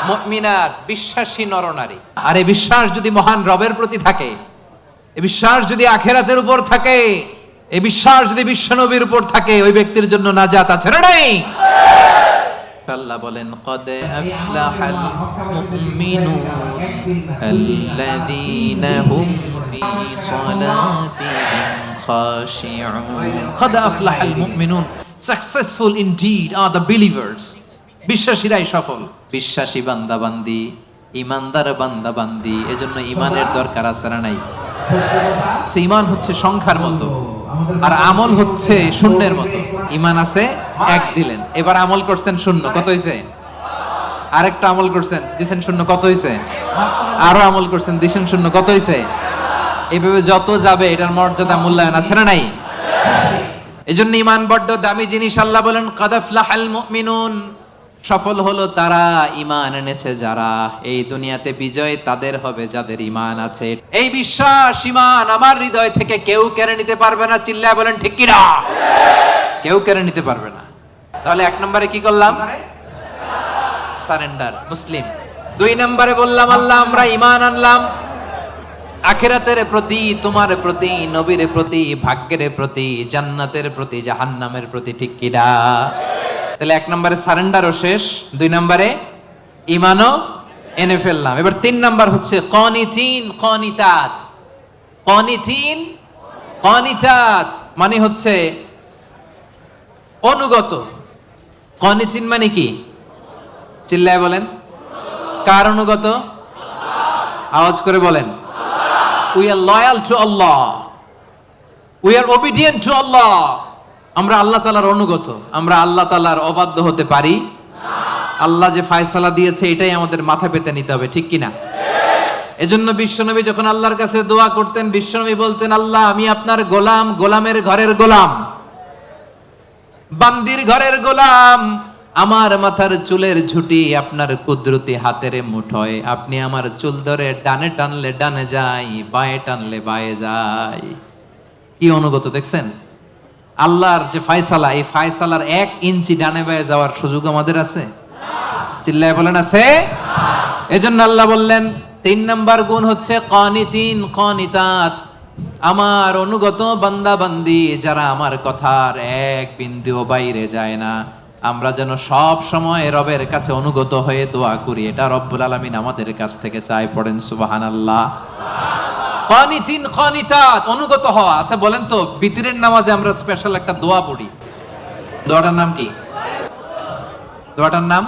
মুমিনাত, বিশ্বাসী নর নারী। আর এই বিশ্বাস যদি মহান রবের প্রতি থাকে, এই বিশ্বাস যদি আখিরাতের উপর থাকে, এই বিশ্বাস যদি বিশ্বনবীর উপর থাকে, ওই ব্যক্তির জন্য নাজাত আছে না নাই? আল্লাহ বলেন, قد أفلح المؤمنون الذين هم في صلاتهم خاشعون। قد أفلح المؤمنون, successful indeed are the believers, বিশ্বাসীরাই সফল। বিশ্বাসী বান্দা বান্দি, ইমানদার বান্দা বান্দি, এজন্য ইমানের দরকার আছে না নাই? সে ইমান হচ্ছে সংখ্যার মতো, আর আমল হচ্ছে শূন্যের মতো। ইমান আছে 1 দিলেন, এবার আমল করছেন 0, কত হইছে? আরেকটা আমল করছেন দিছেন 0, কত হইছে? আরো আমল করছেন দিছেন 0, কত হইছে? এইভাবে যত যাবে এটার মর্যাদা মূল্যায়ন আছে না নাই? এজন্য ইমান বড্ড দামি জিনিস। আল্লাহ বলেন, কাদ আফলাহাল মুমিনুন, সফল হলো তারা, ঈমান এনেছে যারা। এই দুনিয়াতে বিজয় তাদের হবে যাদের ঈমান আছে। এই বিশ্বাস, ঈমান আমার হৃদয় থেকে কেউ কেড়ে নিতে পারবে না। চিল্লায় বলেন ঠিক কি না? কেউ কেড়ে নিতে পারবে না। তাহলে 1 নম্বরে কি করলাম? সারেন্ডার, মুসলিম। 2 নম্বরে বললাম আল্লাহ আমরা ঈমান আনলাম আখিরাতের প্রতি, তোমার প্রতি, নবীর প্রতি, ভাগ্যের প্রতি, জান্নাতের প্রতি, জাহান্নামের প্রতি। ঠিক কি না? তাহলে 1 নম্বরে সারেন্ডারও শেষ, 2 নম্বরে ঈমানও এনে ফেললাম। এবার 3 নাম্বার হচ্ছে কানিতিন কানিতাত। কানিতিন কানিতাত মানে হচ্ছে অনুগত। কনিতিন মানে কি? চিল্লায় বলেন। কার অনুগত? আওয়াজ করে বলেন। We are loyal to Allah, we are obedient to Allah. আমরা আল্লাহ তাআলার অনুগত। আমরা আল্লাহ তাআলার অবাধ্য হতে পারি? আল্লাহ যে ফায়সালা দিয়েছে এটাই আমাদের মাথা পেতে নিতে হবে, ঠিক কিনা? এজন্য বিশ্বনবী যখন আল্লাহর কাছে দোয়া করতেন, বিশ্বনবী বলতেন, আল্লাহ আমি আপনার গোলাম, গোলামের ঘরের গোলাম, বান্দির ঘরের গোলাম। আমার মাথার চুলের ঝুঁটি আপনার কুদরতি হাতের মুঠোয়। আপনি আমার চুল ধরে ডানে টানলে ডানে যাই, বায়ে টানলে বায়ে যাই। কি অনুগত দেখছেন? আল্লাহর যে ফায়সালা, এই ফায়সালার 1 ইঞ্চি ডানে বায়ে যাওয়ার সুযোগ আমাদের আছে? চিল্লায় বলেন আছে? এজন্য আল্লাহ বললেন 3 নাম্বার গুণ হচ্ছে কানিতিন কানিতাত। আমার অনুগত বান্দা বান্দি যারা আমার কথার এক বিন্দুও বাইরে যায় না, আমরা যেন সব সময় রবের কাছে অনুগত হয়ে দোয়া করি, এটা রব্বুল আলামিন আমাদের কাছ থেকে চায়। পড়েন সুবহানাল্লাহ। কানিতিন কানিতাত, অনুগত হওয়া। আচ্ছা বলেন তো, বিতরের নামাজে আমরা স্পেশাল একটা দোয়া পড়ি, দোয়াটার নাম কি? দোয়াটার নাম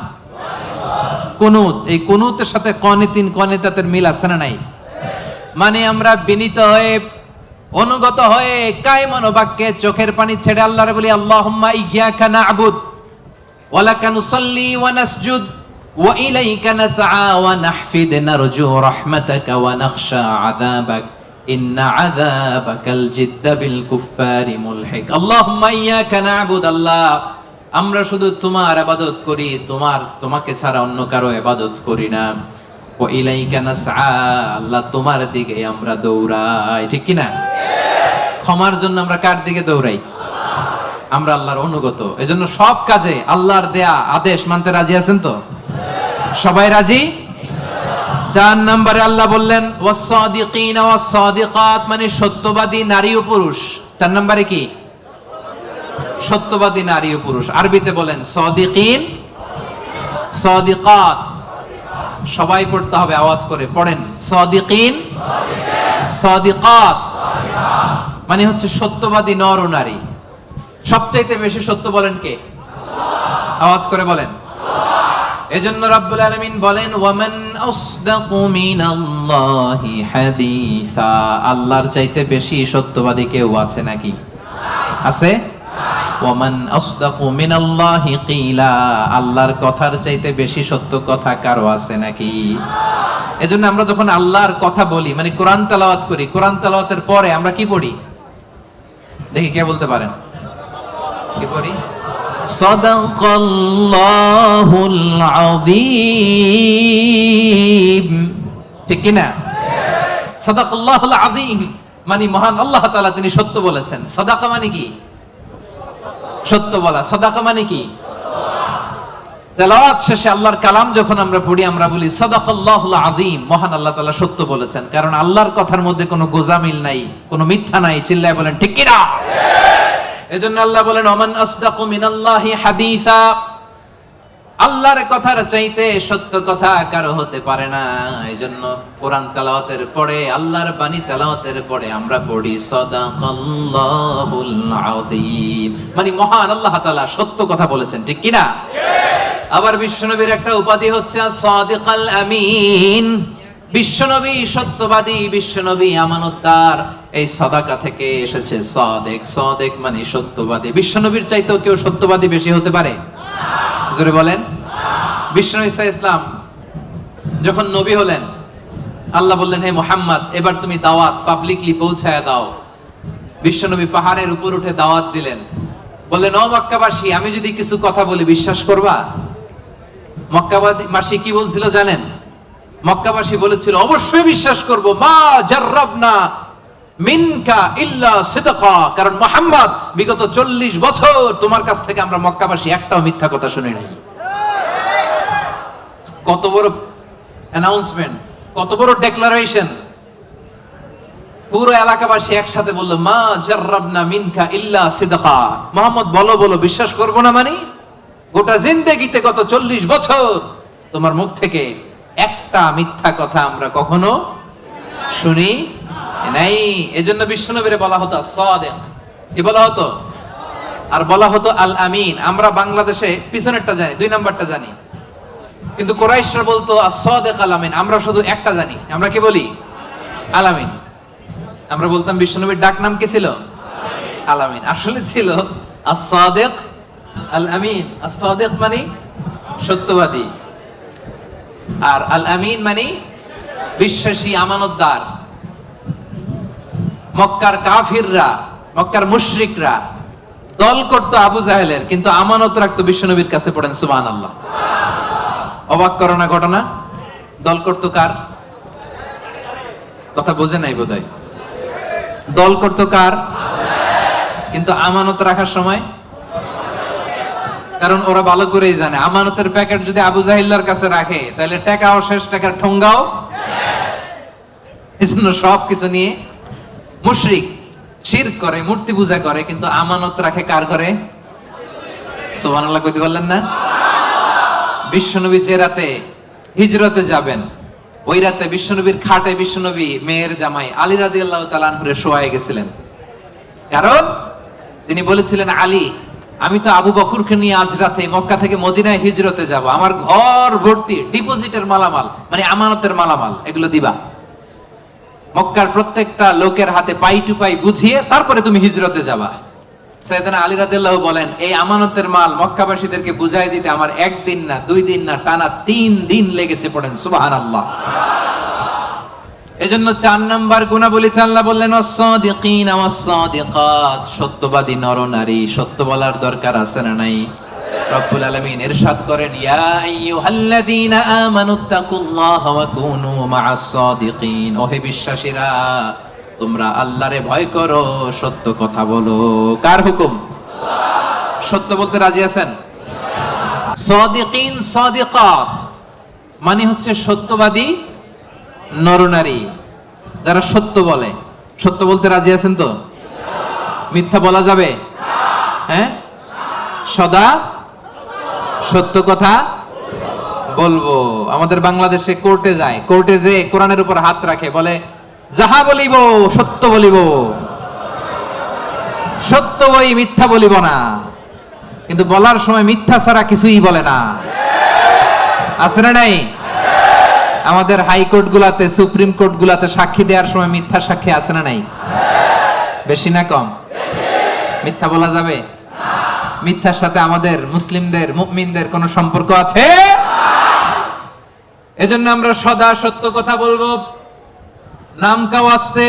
কুনুত। এই কুনুতের সাথে কানিতিন কানিতাতের মিল আছে না নাই? মানে আমরা বিনীত হয়ে, অনুগত হয়ে, কায়মান বাক্যে চোখের পানি ছেড়ে আল্লাহরে বলি, আল্লাহুম্মা ইয়্যাকা না'বুদ ওয়া লাকা নুসাল্লি ওয়া নাসজুদ ওয়া ইলাইকা নাসআ ওয়া নাহফিদ নারজু রাহমাতাকা ওয়া নাখশা আযাবাক ইন্না আযাবাকাল জিদ্দা বিল কুফফারি মুলহিক। আল্লাহুম্মা ইয়্যাকা না'বুদ, আল্লাহ আমরা শুধু তোমার ইবাদত করি, তোমাকে ছাড়া অন্য কারো ইবাদত করি না। ওয়া ইলাইকা নাসআ, আল্লাহ তোমার দিকে আমরা দৌড়াই, ঠিক কি না? ক্ষমার জন্য আমরা কার দিকে দৌড়াই? আমরা আল্লাহর অনুগত। এজন্য সব কাজে আল্লাহর দেয়া আদেশ মানতে রাজি আছেন তো? সবাই রাজি? 4 নম্বরে আল্লাহ বললেন ওয়াস-সাদিকিনা ওয়াস-সাদিকাত, মানে সত্যবাদী নারী ও পুরুষ। 4 নম্বরে কি? সত্যবাদী নারী ও পুরুষ। আরবিতে বলেন সাদিকিন, সাদিকাত। সবাই পড়তে হবে, আওয়াজ করে পড়েন। সাদিকিন, সাদিকাত মানে হচ্ছে সত্যবাদী নর ও নারী। সবচাইতে বেশি সত্য বলেন কে? আওয়াজ করে বলেন। এজন্য রাব্বুল আলামিন বলেন ওয়ামান আসদাকু মিনাল্লাহি হাদিসা, আল্লাহর চাইতে বেশি সত্যবাদী কেউ আছে নাকি? আছে? ওয়ামান আসদাকু মিনাল্লাহি কিলা, আল্লাহর কথার চাইতে বেশি সত্য কথা কারো আছে নাকি? এজন্য আমরা যখন আল্লাহর কথা বলি, মানে কোরআন তেলাওয়াত করি, কোরআন তেলাওয়াতের পরে আমরা কি পড়ি? দেখি কে বলতে পারেন? কি পড়ি? সাদাকাল্লাহুল আযীম, ঠিক কি না? সাদাকাল্লাহুল আযীম মানে মহান আল্লাহ তাআলা তিনি সত্য বলেছেন। সাদাকা মানে কি? সত্য বলা। সাদাকা মানে কি? তেলাওয়াত শেষে আল্লাহর কালাম যখন আমরা পড়ি, আমরা বলি সাদাকাল্লাহুল আযীম, মহান আল্লাহ তাআলা সত্য বলেছেন। কারণ আল্লাহর কথার মধ্যে কোনো গোজামিল নাই, কোনো মিথ্যা নাই। চিল্লায় বলেন ঠিক কি না? এজন্য আল্লাহ বলেন ওমান আসদাকু মিনাল্লাহি হাদিসা, আল্লাহর কথার চাইতে সত্য কথা কারো হতে পারে না। এজন্য কোরআন তেলাওয়াতের পরে, আল্লাহর বাণী তেলাওয়াতের পরে আমরা পড়ি সাদাকাল্লাহুল আযীম, মানে মহান আল্লাহ তাআলা সত্য কথা বলেছেন, ঠিক কি না? আবার বিশ্বনবীর একটা উপাধি হচ্ছে সাদিকাল আমিন। বিশ্বনবী সত্যবাদী, বিশ্বনবী আমানতদার। এই সাদাকা থেকে এসেছে সাদেক। সাদেক মানে সত্যবাদী। বিশ্বনবীর চাইতেও কেউ সত্যবাদী বেশি হতে পারে? জোরে বলেন। বিশ্বনবী সাল্লাল্লাহু আলাইহি ওয়াসাল্লাম যখন নবী হলেন, আল্লাহ বললেন হে মুহাম্মদ এবার তুমি দাওয়াত পাবলিকলি পৌঁছায়া দাও। বিশ্বনবী পাহাড়ের উপর উঠে দাওয়াত দিলেন। বললেন ও মক্কাবাসী, আমি যদি কিছু কথা বলি বিশ্বাস করবা? মক্কাবাসী কি বলছিল জানেন? মক্কাবাসী বলেছিল অবশ্যই বিশ্বাস করব, মা জাররাবনা মিনকা ইল্লা সিদকা, কারণ মুহাম্মদ বিগত 40 বছর তোমার কাছ থেকে আমরা মক্কাবাসী একটাও মিথ্যা কথা শুনি নাই। কত বড় অ্যানাউন্সমেন্ট, কত বড় ডেক্লারেশন। পুরো এলাকাবাসী একসাথে বলল মা জাররাবনা মিনকা ইল্লা সিদকা। মুহাম্মদ বলো বলো, বিশ্বাস করব না মানে? গোটা জিন্দেগিতে গত 40 বছর তোমার মুখ থেকে একটা মিথ্যা কথা আমরা কখনো শুনি নাই। এজন্য বিশ্বনবীরে বলা হতো সাদিক। কি বলা হতো? আর বলা হতো আল আমিন। আমরা বাংলাদেশে পিছনেরটা জানি, 2 নাম্বারটা জানি, কিন্তু কুরাইশরা বলতো as-সাদিক আল আমিন। আমরা শুধু একটা জানি, আমরা কি বলি? আল আমিন। আমরা বলতাম বিশ্বনবীর ডাক নাম কি ছিল? আল আমিন। আসলে ছিল as-সাদিক আল আমিন। as-সাদিক মানে সত্যবাদী, আর আল আমিন মানে বিশ্বাসী, আমানতদার। মক্কার কাফিররা, মক্কার মুশরিকরা দল করতো আবু জাহেলের, কিন্তু আমানত রাখতো বিশ্বনবীর কাছে। পড়েন সুবহানাল্লাহ। অবাক করো না ঘটনা। দল করতো কার? কথা বোঝে নাই বোধহয়। দল করতো কার? কিন্তু আমানত রাখার সময়, কারণ ওরা ভালো করেই জানে আমানতের প্যাকেট যদি আবু জাহিল্লার কাছে রাখে তাহলে টাকাও শেষ, টাকার ঠোঙ্গাও। এজন্য সবকিছু নিয়ে মুশরিক শিরক করে, মূর্তি পূজা করে, কিন্তু আমানত রাখে কার ঘরে? সুবহানাল্লাহ কইতে পারলেন না? বিশ্বনবী যে রাতে হিজরতে যাবেন, ওই রাতে বিশ্বনবীর খাটে বিশ্বনবী মেয়ের জামাই আলী রাদিয়াল্লাহু তাআলা আনহুরে শোয়ায় গেছিলেন। কারণ তিনি বলেছিলেন, আলী, আমি তো আবু বকরকে নিয়ে আজ রাতে মক্কা থেকে মদিনায় হিজরতে যাব, আমার ঘর ভর্তি ডিপোজিটের মালামাল, মানে আমানতের মালামাল, এগুলো দিবা। মক্কার প্রত্যেকটা লোকের হাতে পাই টু পাই বুঝিয়ে তারপরে তুমি হিজরতে যাবা। সাইয়েদনা আলী রাদিয়াল্লাহু বলেন, এই আমানতের মাল মক্কাবাসীদেরকে বুঝাই দিতে আমার 1 দিন না 2 দিন না, টানা 3 দিন লেগেছে। পড়েন সুবহানাল্লাহ। এজন্য 4 নাম্বার গুণাবলীতে আল্লাহ বললেন ওয়াস-সাদিকিনা ওয়াস-সাদিকাত, সত্যবাদী নর নারী। সত্য বলার দরকার আছে না নাই? রব্বুল আলামিন ইরশাদ করেন, ইয়া আইয়ুহাল্লাযীনা আমানুত্তাকুল্লাহা ওয়া কুনু মা'আস-সাদিকিন, ওহে বিশ্বাসীরা, তোমরা আল্লাহরে ভয় করো, সত্য কথা বলো। কার হুকুম? সত্য বলতে রাজি আছেন? সাদিকিন সাদিকাত মানে হচ্ছে সত্যবাদী নরনারী, যারা সত্য বলে। সত্য বলতে রাজি আছেন তো? মিথ্যা বলা যাবে? হ্যাঁ, সদা সত্য কথা বলবো। আমাদের বাংলাদেশে কোর্টে যায়, কোর্টে যে কোরআনের উপর হাত রাখে, বলে যাহা বলিব সত্য বলিব, সত্য বই মিথ্যা বলিব না। কিন্তু বলার সময় মিথ্যা ছাড়া কিছুই বলে না। আছে না নাই? আমাদের হাইকোর্ট গুলাতে, সুপ্রিম কোর্ট গুলাতে সাক্ষী দেওয়ার সময় মিথ্যা সাক্ষী আছে না নাই? বেশি না কম? মিথ্যা বলা যাবে? মিথ্যার সাথে আমাদের মুসলিমদের, মুমিনদের কোনো সম্পর্ক আছে? এজন্য আমরা সদা সত্য কথা বলবো। নাম কাওয়াস্তে,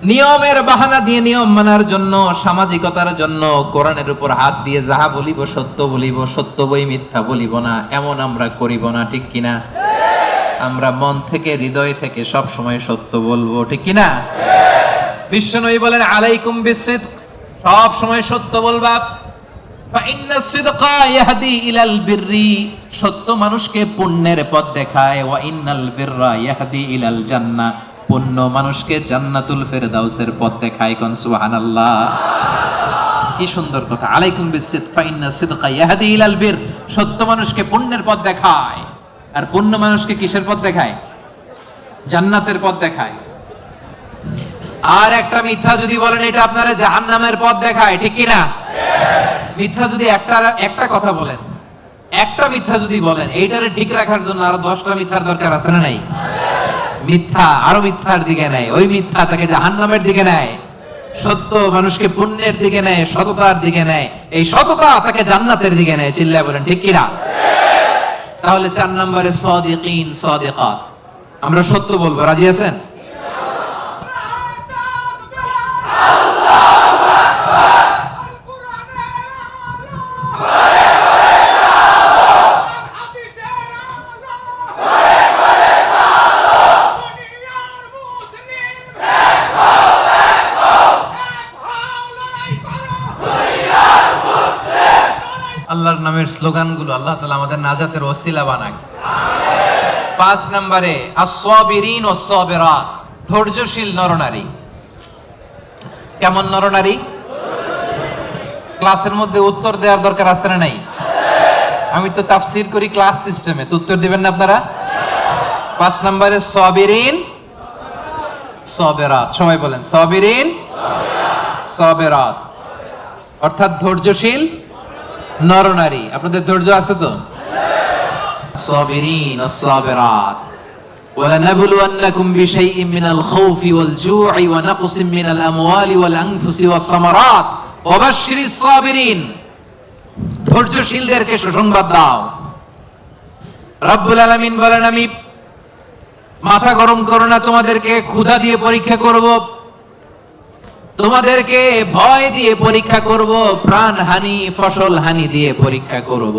নিয়মের বাহানা দিয়ে, নিয়ম মানার জন্য, সামাজিকতার জন্য কোরআনের উপর হাত দিয়ে যাহা বলিব সত্য বলিব, সত্য বই মিথ্যা বলিব না, এমন আমরা করিব না। ঠিক কিনা? আমরা মন থেকে, হৃদয় থেকে সব সময় সত্য বলবো। ঠিক কিনা? বিশ্বনবী বলেন, আলাইকুম বিসিদক, সব সময় সত্য বলবা। ফাইন্নাস সিদকা ইয়াহদি ইলাল বিররি, সত্য মানুষকে পুণ্যের পথ দেখায়। ওয়া ইন্নাল বিররা ইয়াহদি ইলাল জান্নাহ, পুণ্য মানুষকে জান্নাতুল ফেরদাউসের পথ দেখায়। কোন সুবহানাল্লাহ। কি সুন্দর কথা। আলাইকুম বিসিদক ফাইন্নাস সিদকা ইয়াহদি ইলাল বির, সত্য মানুষকে পুণ্যের পথ দেখায়, আর পুণ্য মানুষকে কিসের পথ দেখায়? জান্নাতের পথ দেখায়। আর একটা মিথ্যা যদি বলেন, এটা আপনারা জাহান্নামের পথ দেখায়। ঠিক কি না? মিথ্যা যদি একটা কথা বলেন, একটা মিথ্যা যদি বলেন, এইটারে ঠিক রাখার জন্য আরো 10টা মিথ্যার দরকার আছে না নাই? মিথ্যা আরো মিথ্যার দিকে নেয়, ওই মিথ্যা তাকে জাহান্নামের দিকে নেয়। সত্য মানুষকে পুণ্যের দিকে নেয়, সততার দিকে নেয়, এই সততা তাকে জান্নাতের দিকে নেয়। চিল্লায় বলেন ঠিক কি না? তাহলে 4 নম্বরে সাদিকিন সাদিকাত, আমরা সত্য বলবো। রাজি আছেন? আল্লাহর নামের স্লোগানগুলো আল্লাহ তাআলা আমাদের নাজাতের ওসিলা বানাক। 5 নম্বরে আস-সাবিরিন ওয়াস-সাবিরাত, ধৈর্যশীল নরনারী। কেমন নরনারী? ক্লাসের মধ্যে উত্তর দেওয়ার দরকার আছে না নাই? আমি তো তাফসীর করি ক্লাস সিস্টেমে, তো উত্তর দিবেন না আপনারা? 5 নম্বরে সাবিরিন সাবিরাত, সবাই বলেন সাবিরিন সাবিরাত। অর্থাৎ ধৈর্যশীল নরনারী। আপনাদের ধৈর্য আছে তো? সাবিরিন আস-সাবিরাত ওয়ালানাবলুওয়ান্নাকুম বিশাইইন মিনাল খাউফি ওয়াল জু'i ওয়া নাকসিম মিনাল আমওয়ালি ওয়াল আনফুসি ওয়াস সামারাত ওয়া বাশশিরিস সাবিরিন। ধৈর্যশীলদেরকে সুসংবাদ দাও। রব্বুল আলামিন বলেন, আমি মাথা গরম করো না, তোমাদেরকে ক্ষুধা দিয়ে পরীক্ষা করব, তোমাদেরকে ভয় দিয়ে পরীক্ষা করব, প্রাণ হানি ফসল হানি দিয়ে পরীক্ষা করব।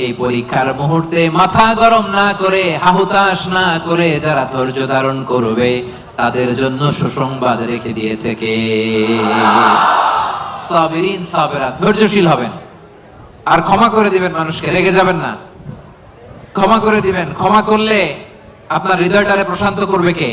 এই পরীক্ষার মুহূর্তে মাথা গরম না করে, হাহুতাশ না করে যারা ধৈর্য ধারণ করবে তাদের জন্য সুসংবাদ রেখে দিয়েছে কে? সাবিরিন সাবিরাত, ধৈর্যশীল হবেন আর ক্ষমা করে দিবেন মানুষকে, রেগে যাবেন না, ক্ষমা করে দিবেন। ক্ষমা করলে আপনার হৃদয়টারে প্রশান্ত করবে কে?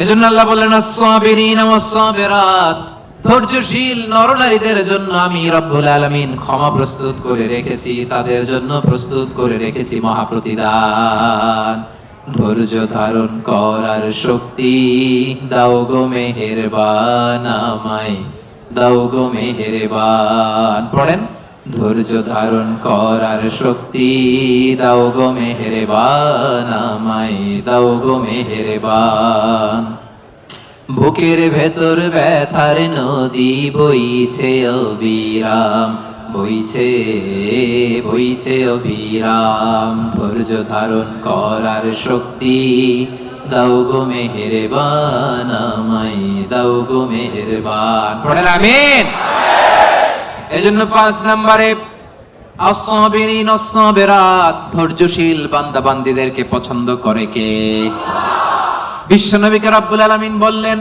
এজন্য আল্লাহ বললেন আস-সাবিরিন ওয়াস-সাবিরাত, ধৈর্যশীল নরনারীদের জন্য আমি রব্বুল আলামিন ক্ষমা প্রস্তুত করে রেখেছি, তাদের জন্য প্রস্তুত করে রেখেছি মহাপ্রতিদান। ধৈর্য ধারণ করার শক্তি দাও গো মেহেরবান, আমায় দাও গো মেহেরবান। পড়েন, ধৈর্য ধারণ করার শক্তি দাও গো মেহেরবান, আমায় দাও গো মেহেরবান। বুকের ভেতর ব্যথার নদী বইছে অবিরাম, বইছে বইছে অবিরাম। ধৈর্য ধারণ করার শক্তি দাও গো মেহেরবান, আমায় দাও গো মেহেরবান। পড়েন আমিন। এজন্য 5 নম্বরে আস-সাবিরিন আস-সাবিরাত, ধৈর্যশীল বান্দা বান্দীদেরকে পছন্দ করে কে? বিশ্বনবীকে রব্বুল আলামিন বললেন,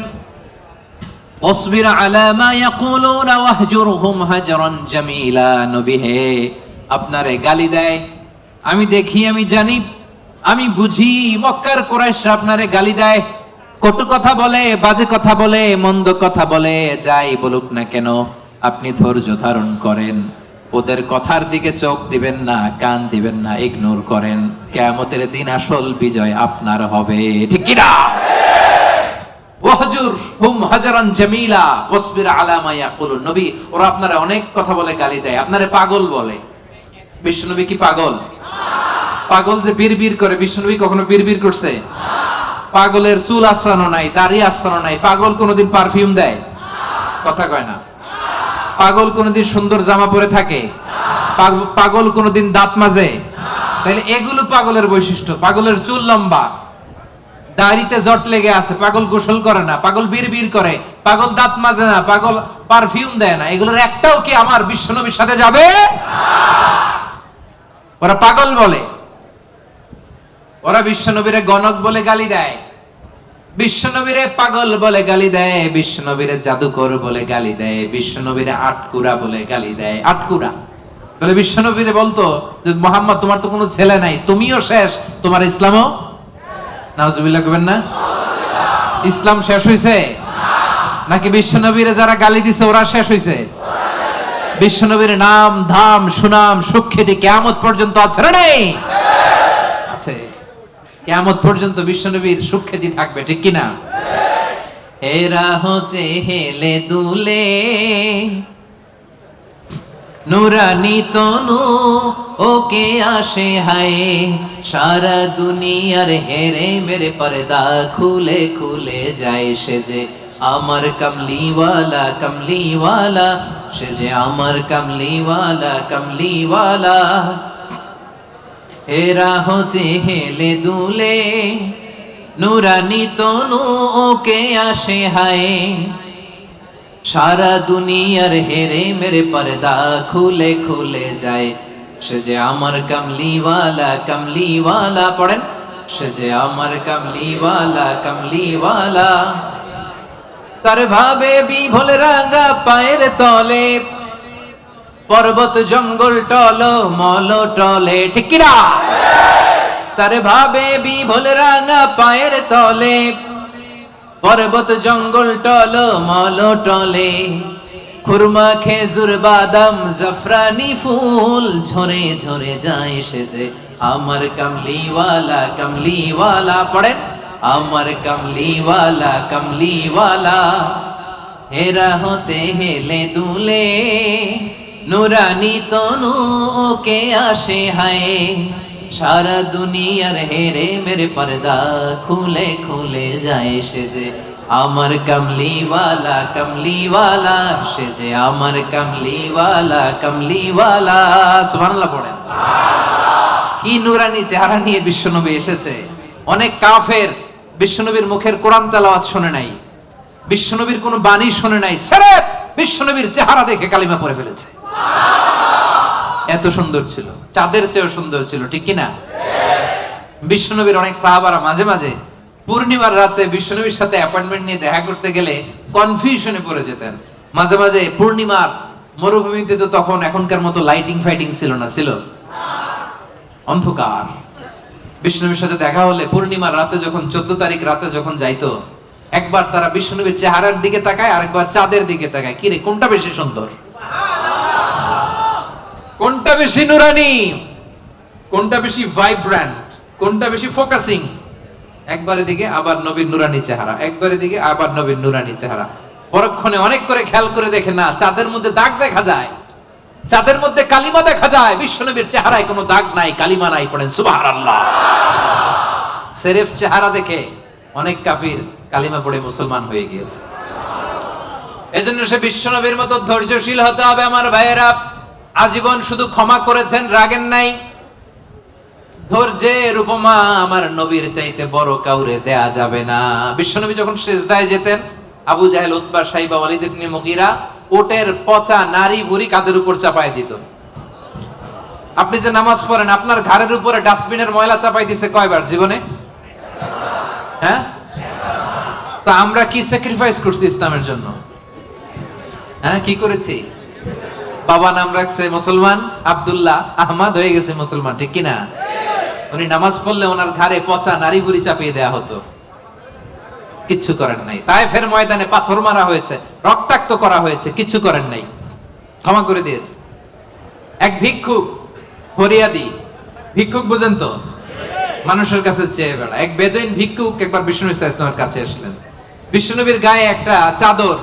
ওয়াসবির আলা মা ইয়াকুলুনা ওয়াহজুরহুম হাজরান জামিলা। নবী হে, আপনারে গালি দেয়, আমি দেখি, আমি জানি, আমি বুঝি, মক্কার কুরাইশরা আপনারে গালি দেয়, কটু কথা বলে, বাজে কথা বলে, মন্দ কথা বলে, যাই বলুক না কেন আপনি ধৈর্য ধারণ করেন, ওদের কথার দিকে চোখ দিবেন না, কান দিবেন না, ইগনোর করেন। কিয়ামতের দিন আসল বিজয় আপনার হবে, ঠিক কি না? ওয়াহজুরহুম হাজরান জামিলা ওয়াসবির আলা মা ইয়াকুলুন। নবী, ওরা আপনারা অনেক কথা বলে গালি দেয়, আপনারে পাগল বলে। বিশ্বনবী কি পাগল? পাগল যে বিড়বিড় করে, বিশ্বনবী কখনো বিড়বিড় করছে? পাগলের চুল আঁচড়ানো নাই, দাড়ি আঁচড়ানো নাই। পাগল কোনোদিন পারফিউম দেয়? কথা কয় না। পাগল কোনোদিন সুন্দর জামা পরে থাকে? পাগল কোনোদিন দাঁত মাজে? তাহলে এগুলো পাগলের বৈশিষ্ট্য। পাগলের চুল লম্বা, দাড়িতে জট লেগে আছে, পাগল গোসল করে না, পাগল বিড়বিড় করে, পাগল দাঁত মাজে না, পাগল পারফিউম দেয় না। এগুলোর একটাও কি আমার বিশ্বনবীর সাথে যাবে? ওরা পাগল বলে, ওরা বিশ্বনবীরে গণক বলে গালি দেয়, বিশ্বনবীরে পাগল বলে গালি দেয়, বিশ্বনবীরে জাদুকর বলে গালি দেয়, বিশ্বনবীরে আটকুরা বলে গালি দেয়। আটকুরা বলে বিশ্বনবীরে বলতো যে মুহাম্মদ, তোমার তো কোনো ছেলে নাই, তুমিও শেষ, তোমার ইসলামও। নাউজুবিল্লাহ কবেন না? ইসলাম শেষ হইছে নাকি বিশ্বনবীরে যারা গালি দিছে ওরা শেষ হইছে? বিশ্বনবীর নাম ধাম সুনাম সুখ্যাতি কিয়ামত পর্যন্ত আছে না নাই? আছে। কিয়ামত পর্যন্ত বিশ্বনবীর সুখ্যাতি থাকবে, ঠিক কি না? হেরা হতে হেলে দুলে নুরানি তনু ওকে আসে হায়, সারা দুনিয়ার হেরে মেরে পর্দা খুলে খুলে যায়। সে যে আমার কামলিওয়ালা কামলিওয়ালা, সে যে আমার কামলিওয়ালা কামলিওয়ালা। হেরা হতে হেলে দুলে নুরানি তনু ওকে আসে হায়, সারা দুনিয়ার হেরে মেরে পর্দা খুলে খুলে যায়। সে যে আমার কামলিওয়ালা কামলিওয়ালা। পড়েন, সে যে আমার কামলিওয়ালা কামলিওয়ালা। তার ভাবে বিভোল রাঙা পায়ের তলে, পর্বত জঙ্গল টল মল টলে, ঠিক কি না? তার ভাবে বিভোল রাঙা পায়ের তলে, পর্বত জঙ্গল টল মল টলে। খুরমা খেজুর বাদাম জাফরানি ফুল ঝরে ঝরে যায়। সে যে আমার কামলিওয়ালা কামলিওয়ালা। পড়েন, আমার কামলিওয়ালা কামলিওয়ালা। হেরা হতে হেলে দুলে নুরানি তনু ওকে আসে হায় সারা দুনিয়ার হেরে মেরে পর্দা খুলে খুলে যায় সে যে আমার কমলিওয়ালা কমলিওয়ালা সে যে আমার কমলিওয়ালা কমলিওয়ালা সুবহানাল্লাহ পড়েন। কি নুরানি চেহারা নিয়ে বিশ্বনবী এসেছে। অনেক কাফের বিশ্বনবীর মুখের কোরআন তেলাওয়াত শুনে নাই, বিশ্বনবীর কোনো বাণী শুনে নাই, সির্ফ বিশ্বনবীর চেহারা দেখে কালিমা পড়ে ফেলেছে। এত সুন্দর ছিল, চাঁদের চেয়েও সুন্দর ছিল, ঠিক কি না? বিশ্বনবীর অনেক সাহাবারা মাঝে মাঝে পূর্ণিমার রাতে বিশ্বনবীর সাথে অ্যাপয়েন্টমেন্ট নিয়ে দেখা করতে গেলে কনফিউশনে পড়ে যেতেন। মাঝে মাঝে পূর্ণিমার মরুভূমিতে তো তখন এখনকার মতো লাইটিং ফাইটিং ছিল না, ছিল অন্ধকার। বিশ্বনবীর সাথে দেখা হলে পূর্ণিমার রাতে যখন 14 তারিখ রাতে যখন যাইতো, একবার তারা বিশ্বনবীর চেহারার দিকে তাকায়, আরেকবার চাঁদের দিকে তাকায়, কি রে কোনটা বেশি সুন্দর, কোনটা বেশি নুরানি, কোনটা বেশি ভাইব্রেন্ট, কোনটা বেশি ফোকাসিং। একবার এদিকে আবার নবীর নুরানি চেহারা, একবার এদিকে আবার নবীর নুরানি চেহারা। পরক্ষণে অনেক করে খেয়াল করে দেখে না, চাঁদের মধ্যে দাগ দেখা যায়, চাঁদের মধ্যে কালিমা দেখা যায়, বিশ্বনবীর চেহারায় কোনো দাগ নাই, কালিমা নাই। পড়েন সুবহানাল্লাহ। সির্ফ চেহারা দেখে অনেক কাফির কালিমা পড়ে মুসলমান হয়ে গিয়েছে। এজন্য সে বিশ্বনবীর মতো ধৈর্যশীল হতে হবে। আমার ভাইয়েরা, আজীবন শুধু ক্ষমা করেছেন, রাগেন নাই। ধৈর্যের উপমা আমার নবীর চাইতে বড় কাউরে দেয়া যাবে না। বিশ্বনবী যখন সিজদায় যেতেন, আবু জাহেল, উতবা, সাইবা, ওয়ালিদ ইবনে মুগীরা ওটের পচা নারী ভুঁড়ি কাঁধের উপর চাপায় দিত। আপনি যে নামাজ পড়েন, আপনার ঘাড়ের উপরে ডাস্টবিনের ময়লা চাপাই দিছে কয়বার জীবনে? হ্যাঁ, তা আমরা কি স্যাক্রিফাইস করছি ইসলামের জন্য? হ্যাঁ, কি করেছি? বাবা নাম রাখছে মুসলমান, আব্দুল্লাহ, আহমদ হয়ে গেছে মুসলমান, ঠিক কি না? উনি নামাজ পড়লে ওনার ঘাড়ে পচা নারী ভুঁড়ি চাপিয়ে দেয়া হতো, কিচ্ছু করেন নাই। তায়েফের ময়দানে পাথর মারা হয়েছে, রক্তাক্ত করা হয়েছে, কিচ্ছু করেন নাই, ক্ষমা করে দিয়েছে। এক ভিক্ষুক, ফরিয়াদি ভিক্ষুক, বুঝেন তো, মানুষের কাছে চেয়ে বেড়া, এক বেদুইন ভিক্ষুক একবার বিষ্ণু ইসলামের কাছে আসলেন। বিশ্বনবীর গায়ে একটা চাদর,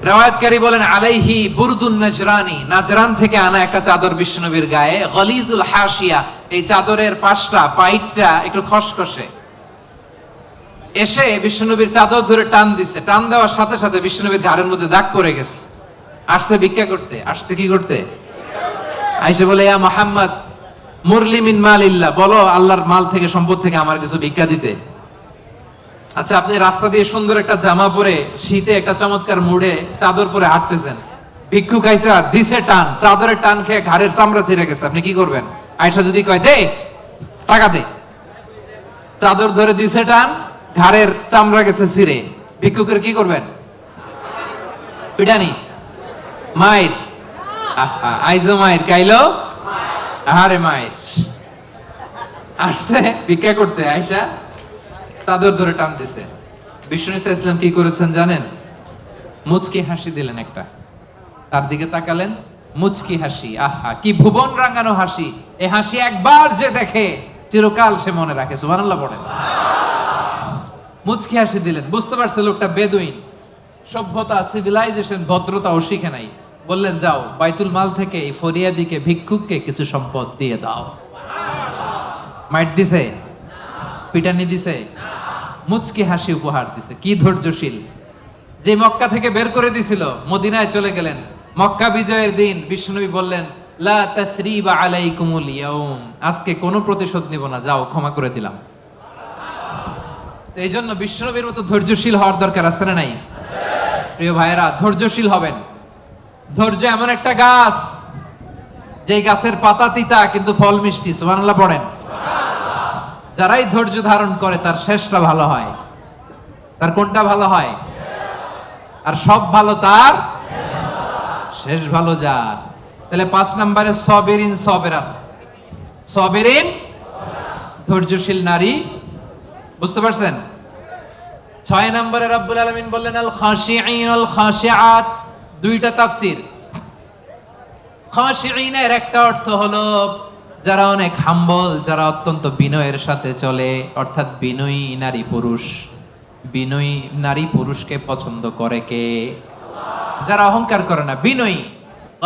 রাওয়ায়াতকারী বলেন আলাইহি বুরদুন নাজরানি, নাজরান থেকে আনা একটা চাদর বিশ্বনবীর গায়ে, গলিজুল হাসিয়া, এই চাদরের পাশটা, পাইটটা একটু খসখসে। এসে বিশ্বনবীর চাদর ধরে টান দিছে, টান দেওয়ার সাথে সাথে বিশ্বনবীর ঘাড়ের মধ্যে দাগ পড়ে গেছে। আসছে ভিক্ষা করতে, আসছে কি করতে? আইসে বলে, ইয়া মুহাম্মদ মুরলি মিন মালিল্লাহ, বলো আল্লাহর মাল থেকে, সম্পদ থেকে আমার কিছু ভিক্ষা দিতে। আচ্ছা, আপনি রাস্তা দিয়ে সুন্দর একটা জামা পরে, শীতে একটা চমৎকার মুড়ে চাদর পরে হাঁটতেছেন, ভিক্ষুক আইসা দিছে টান, চাদরের টান খেয়ে ঘাড়ের চামড়া ছিঁড়ে গেছে, আপনি কি করবেন? আয়সা যদি কয় দে টাকা দে, চাদর ধরে দিছে টান, ঘাড়ের চামড়া গেছে ছিঁড়ে, ভিক্ষুকের কি করবেন? পিটানি, মাইর, আইজো মাইর, কাইলো আহারে মাইর। আসছে ভিক্ষা করতে, আয়সা চাদর ধরে টান দিছে। বিষ্ণু ইসলাম কি করেছেন জানেন? মুচকি হাসি দিলেন একটা, তার দিকে তাকালেন, মুচকি হাসি, আহা কি ভুবন রাঙানো হাসি। এই হাসি একবার যে দেখে চিরকাল সে মনে রাখে। সুবহানাল্লাহ পড়েন। মুচকি হাসি দিলেন, বুঝতে পারছে লোকটা বেদুইন, সভ্যতা, সিভিলাইজেশন, ভদ্রতাও শিখে নাই। বললেন, যাও বাইতুল মাল থেকে এই ফরিয়াদিকে, ভিক্ষুককে কিছু সম্পদ দিয়ে দাও। মাইট দিছে? পিটানি দিছে? মুচকি হাসি উপহার দিছে। কি ধৈর্যশীল! যে মক্কা থেকে বের করে দিছিল, মদিনায় চলে গেলেন। মক্কা বিজয়ের দিন বিশ্বনবী বললেন, লা তাসরিবা আলাইকুমুল ইয়াউম, আজকে কোনো প্রতিশোধ নিব না, যাও ক্ষমা করে দিলাম। তো এই জন্য বিশ্বনবীর মতো ধৈর্যশীল হওয়ার দরকার আছে না নাই? প্রিয় ভাইয়েরা, ধৈর্যশীল হবেন। ধৈর্য এমন একটা গাছ, যে গাছের পাতা তিতা কিন্তু ফল মিষ্টি। সুবহানাল্লাহ পড়েন। যারাই ধৈর্য ধারণ করে তার শেষটা ভালো হয়। তার কোনটা ভালো হয়? আর সব ভালো তার শেষ ভালো যার। তাহলে 5 নম্বরে সবেরিন সবেরান, সবেরিন ধৈর্যশীল নারী, বুঝতে পারছেন? 6 নম্বরে রব্বুল আলামিন বললেন আল খাশিঈন আল খাশিআত। দুইটা তাফসীর। খাশিঈনের একটা অর্থ হলো যারা অনেক হাম্বল, যারা অত্যন্ত বিনয়ের সাথে চলে, অর্থাৎ বিনয়ী নারী পুরুষ। বিনয়ী নারী পুরুষকে পছন্দ করে কে? যারা অহংকার করে না, বিনয়ী।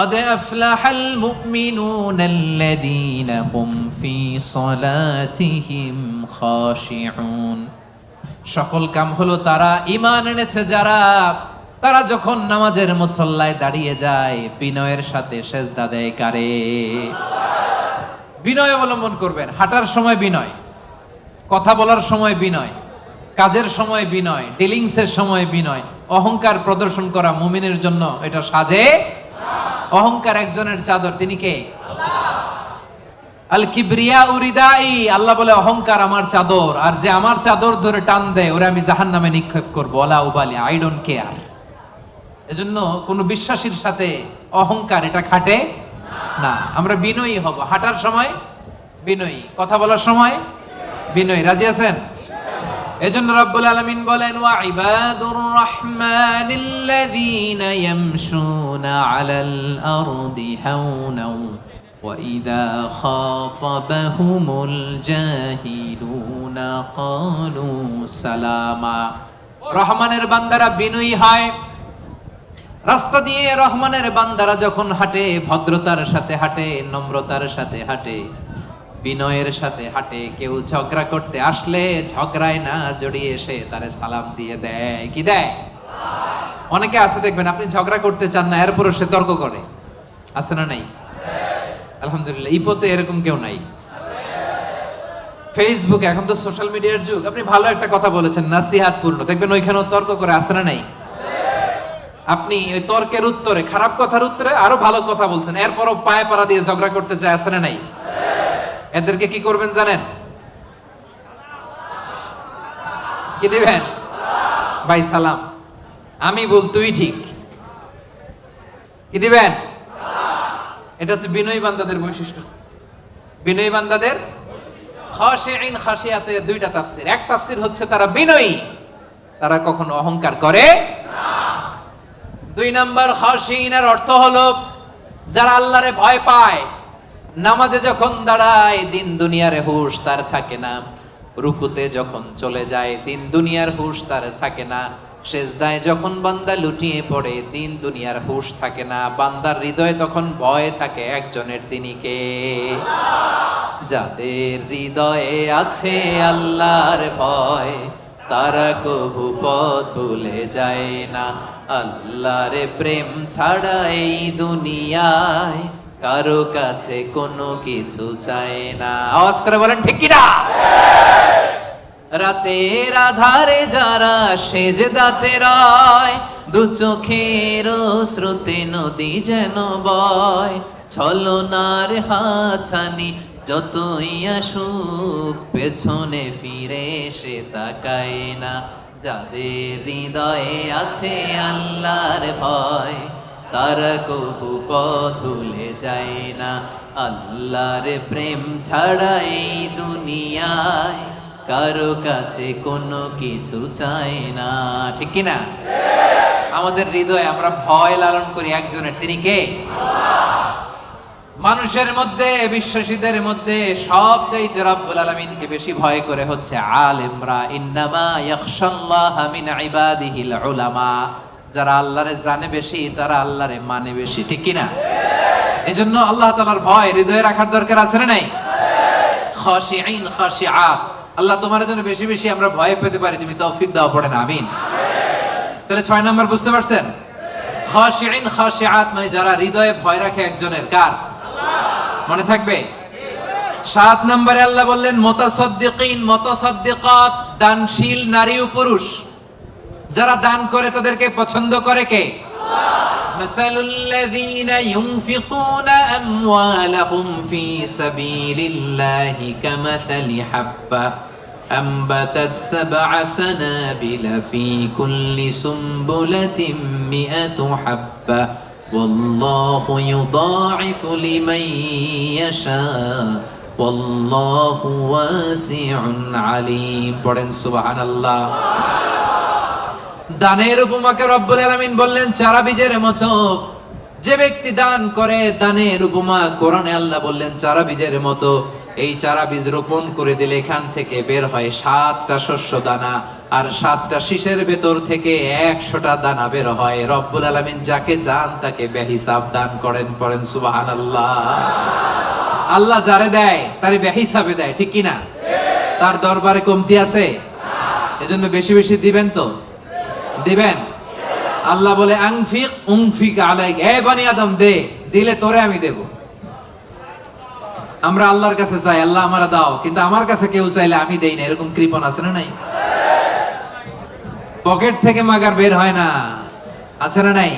قد أفلح المؤمنون الذين هم في صلاتهم خاشعون। সফল কাম হলো তারা ঈমান এনেছে যারা, তারা যখন নামাজের মুসল্লায় দাঁড়িয়ে যায় বিনয়ের সাথে সেজদা দেয় কারে? বিনয় অবলম্বন করবেন। হাঁটার সময় বিনয়, কথা বলার সময় বিনয়, কাজের সময় বিনয়, ডিলিংসের সময় বিনয়। অহংকার প্রদর্শন করা মুমিনের জন্য এটা সাজে। অহংকার একজনের চাদর, তিনি কে? আল কিবরিয়া উরিদাই। আল্লাহ বলে অহংকার আমার চাদর, আর যে আমার চাদর ধরে টান দেয় ওরে আমি জাহান্নামে নিক্ষেপ করব। ওয়ালা উবালি, আই ডোন্ট কেয়ার। এজন্য কোন বিশ্বাসীর সাথে অহংকার এটা খাটে না। আমরা বিনয়ী হব। হাঁটার সময় বিনয়ী, কথা বলার সময় বিনয়ী। রাজি আছেন? এজন্য রব্বুল আলামিন বলেন ওয়া ইবাদুর রাহমানিল্লাযীনা ইয়ামশুনা আলাল আরদি হাওনা ওয়া ইযা খাতাবাহুমুল জাহিলুনা ক্বালু সালামা। রহমানের বান্দারা বিনয়ী হয়। রাস্তা দিয়ে রহমানের বান্দারা যখন হাঁটে ভদ্রতার সাথে হাঁটে, নম্রতার সাথে হাঁটে, বিনয়ের সাথে হাঁটে। কেউ ঝগড়া করতে আসলে ঝগড়ায় না জড়িয়ে এসে তারে সালাম দিয়ে দেয়। কি দেয়? অনেকে আছে দেখবেন আপনি ঝগড়া করতে চান না, এরপরও সে তর্ক করে। আছে না নাই? আলহামদুলিল্লাহ, ইপোতে এরকম কেউ নাই। ফেসবুকে এখন তো সোশ্যাল মিডিয়ার যুগ, আপনি ভালো একটা কথা বলেছেন নাসিহাতপূর্ণ, দেখবেন ওইখানেও তর্ক করে। আছে না নাই? আপনি ওই তর্কের উত্তরে, খারাপ কথার উত্তরে আরো ভালো কথা বলছেন, এরপরও পায়ে পাড়া দিয়ে ঝগড়া করতে চায়। আছে না নাই? এদেরকে কি করবেন জানেন? কি দিবেন? ভাই সালাম, আমি ভুল তুই ঠিক। কি দিবেন? এটা হচ্ছে বিনয়ী বান্দাদের বৈশিষ্ট্য। বিনয়ী বান্দাদের খাশিঈন, খাশিয়াতের দুইটা তাফসীর। এক তাফসীর হচ্ছে তারা বিনয়ী, তারা কখনো অহংকার করে না। দুই নাম্বার খাশিঈনের অর্থ হলো যারা আল্লাহরে ভয় পায়। নামাজে যখন দাঁড়ায় দিন দুনিয়ার হুঁশ তার থাকে না, রুকুতে যখন চলে যায় দিন দুনিয়ার হুঁশ তার থাকে না, সেজদায় যখন বান্দা লুটিয়ে পড়ে দিন দুনিয়ার হুঁশ থাকে না। বান্দার হৃদয়ে তখন ভয় থাকে একজনের, তিনি কে? যাদের হৃদয়ে আছে আল্লাহর ভয় তারা কবু পথ ভুলে যায় না। আল্লাহর প্রেম ছাড়া এই দুনিয়ায় কারো কাছে কোনো কিছু চায় না। আওয়াজ করে বলেন ঠিক কি না? রাতের আধারে যারা সেজদাতে রয়, দু চোখের স্রোতে নদী যেন বয়, ছলনার হাছানি যতই আসুক পেছনে ফিরে সে তাকায় না। যাদের হৃদয়ে আছে আল্লাহর ভয় তারা কবু পথ ভুলে যায় না। আল্লাহর প্রেম ছাড়া এই দুনিয়ায় কারো কাছে কোনো কিছু চায় না। ঠিক কি না? আমাদের হৃদয়ে আমরা ভয় লালন করি একজনের, তিনি কে? মানুষের মধ্যে, বিশ্বাসীদের মধ্যে সবচাইতে রব্বুল আলামিনকে বেশি ভয় করে হচ্ছে আলেমরা। ইন্নামা ইয়াখশাল্লাহা মিন ইবাদিহিল উলামা। যারা আল্লাহরে জানে বেশি তারা আল্লাহরে মানে বেশি। ঠিক কি না? এজন্য আল্লাহ তাআলার ভয় হৃদয়ে রাখার দরকার আছে না নাই? খাশিঈন, খাশিআত। আল্লাহ তোমার জন্য বেশি বেশি আমরা ভয় পেতে পারি, তুমি তৌফিক দাও, পড়েন আমিন। তাহলে 6 নাম্বার বুঝতে পারছেন? খাশিঈন, খাশিআত মানে যারা হৃদয়ে ভয় রাখে একজনের। কার? মনে থাকবে? 7 নম্বরে আল্লাহ বললেন মুতাসাদ্দিকিন, মুতাসাদ্দিকাত, দানশীল নারী ও পুরুষ। যারা দান করে তাদেরকে পছন্দ করে কে? মাসালুল লাযীনা ইউনফিকুনা আমওয়ালাহুম ফি সাবিলিল্লাহি কামাসালি হাব্বা أنبتت 7 سنابل في كل سنبلة 100 حبة والله يضاعف لمن يشاء والله واسع عليم। পড়েন সুবহানাল্লাহ। দানের উপমাকে রব্বুল আলামিন বললেন চারা বীজের মতো। যে ব্যক্তি দান করে দানের উপমা কোরআনে আল্লাহ বললেন চারা বীজের মতো। এই চারা বীজ রোপণ করে দিলে এখান থেকে বের হয় 7টা শস্য দানা। আর 7টা শীষের ভেতর থেকে 100টা দানা বের হয়। রব্বুল আলামিন যাকে চান তাকে বেহিসাব দান করেন, পড়েন সুবহানাল্লাহ। আল্লাহ যারে দেয় তারে বেহিসাবে দেয়, ঠিক কি না? তার দরবারে কমতি আছে? এজন্য বেশি বেশি দিবেন তো, দিবেন। আল্লাহ বলে আনফিক উনফিক আলাইক, এ বনি আদম দে, দিলে তোরে আমি দেব। আমরা আল্লাহর কাছে চাই আল্লাহ আমারে দাও, কিন্তু আমার কাছে কেউ চাইলে আমি দেই না, এরকম কৃপণ আছে না নাই? পকেট থেকে মাগার বের হয় না, আছে না নাই?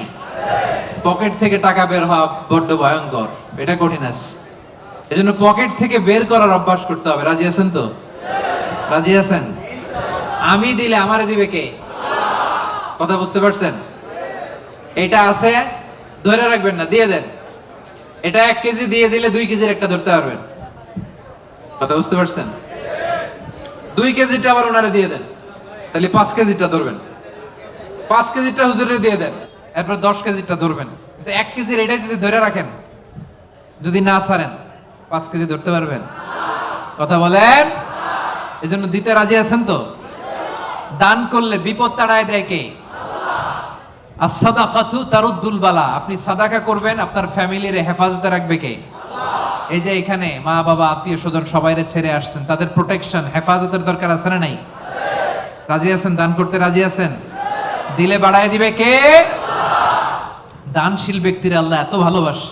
পকেট থেকে টাকা বের হওয়া বড্ড ভয়ঙ্কর, এটা কঠিন আছে। এজন্য পকেট থেকে বের করার অভ্যাস করতে হবে। রাজি আছেন তো? রাজি আছেন? আমি দিলে আমারে দিবে কে? কথা বুঝতে পারছেন? এটা আছে, ধরে রাখবেন না, দিয়ে দেন। এটা 1 কেজি দিয়ে দিলে 2 কেজির একটা ধরতে পারবেন। কথা বুঝতে পারছেন? 2 কেজিটা আবার ওনারে দিয়ে দেন, তাহলে 5 কেজিটা ধরবেন। 5 কেজিটা হুজুরের দিয়ে দেন, এরপর 10 কেজিটা ধরবেন। কিন্তু 1 কেজির এটাই যদি ধরে রাখেন, যদি না ছাড়েন, 5 কেজি ধরতে পারবেন? কথা বলেন। এজন্য দিতে রাজি আছেন তো? দান করলে বিপদ তাড়ায় দেয় কে? as-সাদাকাতু তারুদ্দুল বালা। আপনি সাদাকা করবেন, আপনার ফ্যামিলির হেফাজতে রাখবে কে? এই যে এখানে মা বাবা আত্মীয় স্বজন সবাইরে ছেড়ে আসছেন, তাদের প্রোটেকশন হেফাজতের দরকার আছে না নাই? রাজি আছেন? দান করতে রাজি আছেন? দিলে বাড়ায় দিবে কে? দানশীল ব্যক্তির আল্লাহ এত ভালোবাসে।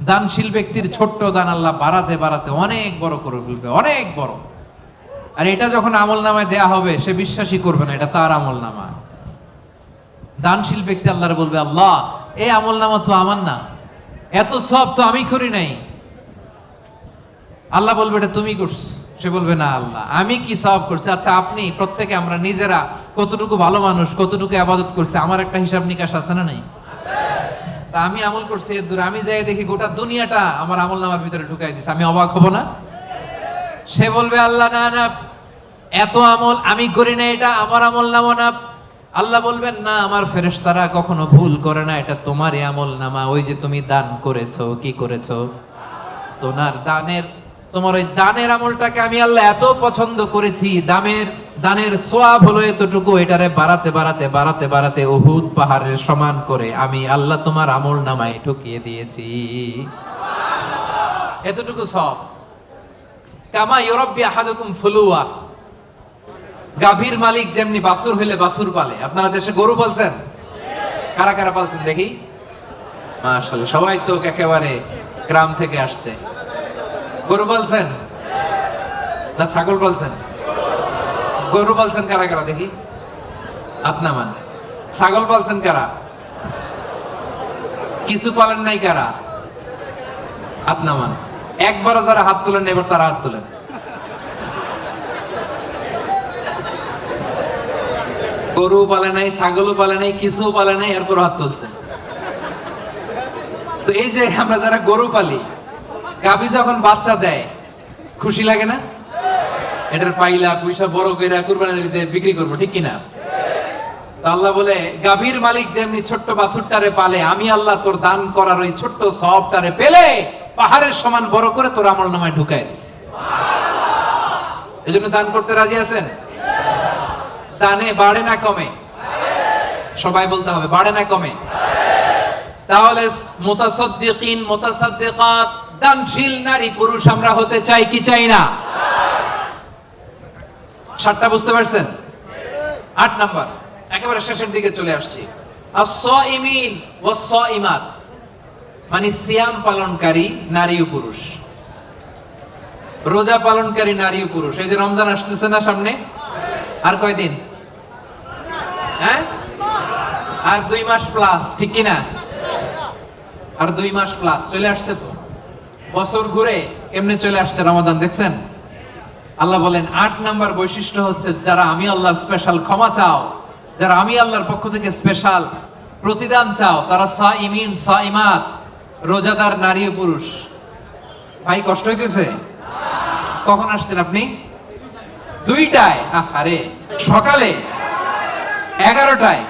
দানশীল ব্যক্তির ছোট্ট দান আল্লাহ বাড়াতে বাড়াতে অনেক বড় করে ফেলবে, অনেক বড়। আর এটা যখন আমল নামায় দেয়া হবে, সে বিশ্বাসই করবে না এটা তার আমল নামা। দানশীল ব্যক্তি আল্লাহর বলবে, আল্লাহ এই আমল নামা তো আমার না, এত সব তো আমি করি নাই। আল্লাহ বলবে এটা তুমি করছো। সে বলবে না আল্লাহ আমি কি সওয়াব করছি? আচ্ছা আপনি প্রত্যেকে আমরা নিজেরা কতটুকু ভালো মানুষ, কতটুকু ইবাদত করছি, আমার একটা হিসাব নিকাশ আছে না নাই? তা আমি আমল করছি এর দূরে, আমি যাই দেখি গোটা দুনিয়াটা আমার আমল নামার ভিতরে ঢুকাই দিছে, আমি অবাক হব না? সে বলবে আল্লাহ না না, এত আমল আমি করি না, এটা আমার আমল নামা না। আল্লাহ বলবেন না, আমার ফেরেশতারা কখনো ভুল করে না, এটা তোমারই আমল নামা। ওই যে তুমি দান করেছো, কি করেছো? তোমার ওই দানের আমলটাকে আমি আল্লাহ এত পছন্দ করেছি, দানের সোয়াব হলো এতটুকু, এটারে বাড়াতে বাড়াতে বাড়াতে বাড়াতে উহুদ পাহাড়ের সমান করে আমি আল্লাহ তোমার আমল নামায় ঢুকিয়ে দিয়েছি। এতটুকু সব। কামা ইউরাব্বি আহাদুকুম ফুলুয়া, গাভীর মালিক যেমনি বাছুর হইলে বাছুর পালে। আপনারা দেশে গরু পালছেন? কারা কারা পালছেন দেখি? মাশাআল্লাহ, সবাই তো একেবারে গ্রাম থেকে আসছে। গরু পালছেন না ছাগল পালছেন? গরু পালছেন কারা কারা দেখি? আপনা মান। ছাগল পালছেন কারা? কিছু পালেন নাই কারা? আপনা মান। একবারও যারা হাত তুলেন এবার তারা হাত তুলেন। গরু পালে নাই, ছাগলও পালে নাই, কিছু পালে নাই, এরপর হাত তুলছে। তো এই যে আমরা যারা গরু পালি, গাভী যখন বাচ্চা দেয় খুশি লাগে না? এটার পাইলা পয়সা বড় করে কুরবানি দিতে বিক্রি করবো, ঠিক কিনা? আল্লাহ বলে গাভীর মালিক যেমনি ছোট্ট বাছুরটারে পালে, আমি আল্লাহ তোর দান করার ওই ছোট্ট সওয়াবটারে পেলে পাহাড়ের সমান বড় করে তোর আমল নামায় ঢুকাই দিছি। এজন্য দান করতে রাজি আছেন? দানে বাড়ে না কমে? সবাই বলতে হবে বাড়ে না কমে? তাহলে মুতাসাদ্দিকিন মুতাসাদ্দিকাত, দানশীল নারী পুরুষ আমরা হতে চাই কি চাই না? 7টা বুঝতে পারছেন? 8 নাম্বার, একেবারে শেষের দিকে চলে আসছি। আস-সাইমিন ওয়াস-সাইমাত, মানে সিয়াম পালনকারী নারী ও পুরুষ, রোজা পালনকারী নারী ও পুরুষ। এই যে রমজান আসতেছে না সামনে, আর কয়দিন? হ্যাঁ, আর 2 মাস প্লাস, ঠিক কি না? আর 2 মাস প্লাস চলে আসছে। তো বছর ঘুরে এমনি চলে আসছে রমাদান, দেখছেন? আল্লাহ বলেন 8 নাম্বার বৈশিষ্ট্য হচ্ছে যারা আমি আল্লাহর স্পেশাল ক্ষমা চাও, যারা আমি আল্লাহর পক্ষ থেকে স্পেশাল প্রতিদান চাও, তারা সাইমিন সাইমাত, রোজাদার নারী ও পুরুষ। ভাই কষ্ট হইতেছে? কখন আসছেন আপনি? 2টায়। আরে সকালে 11টায়।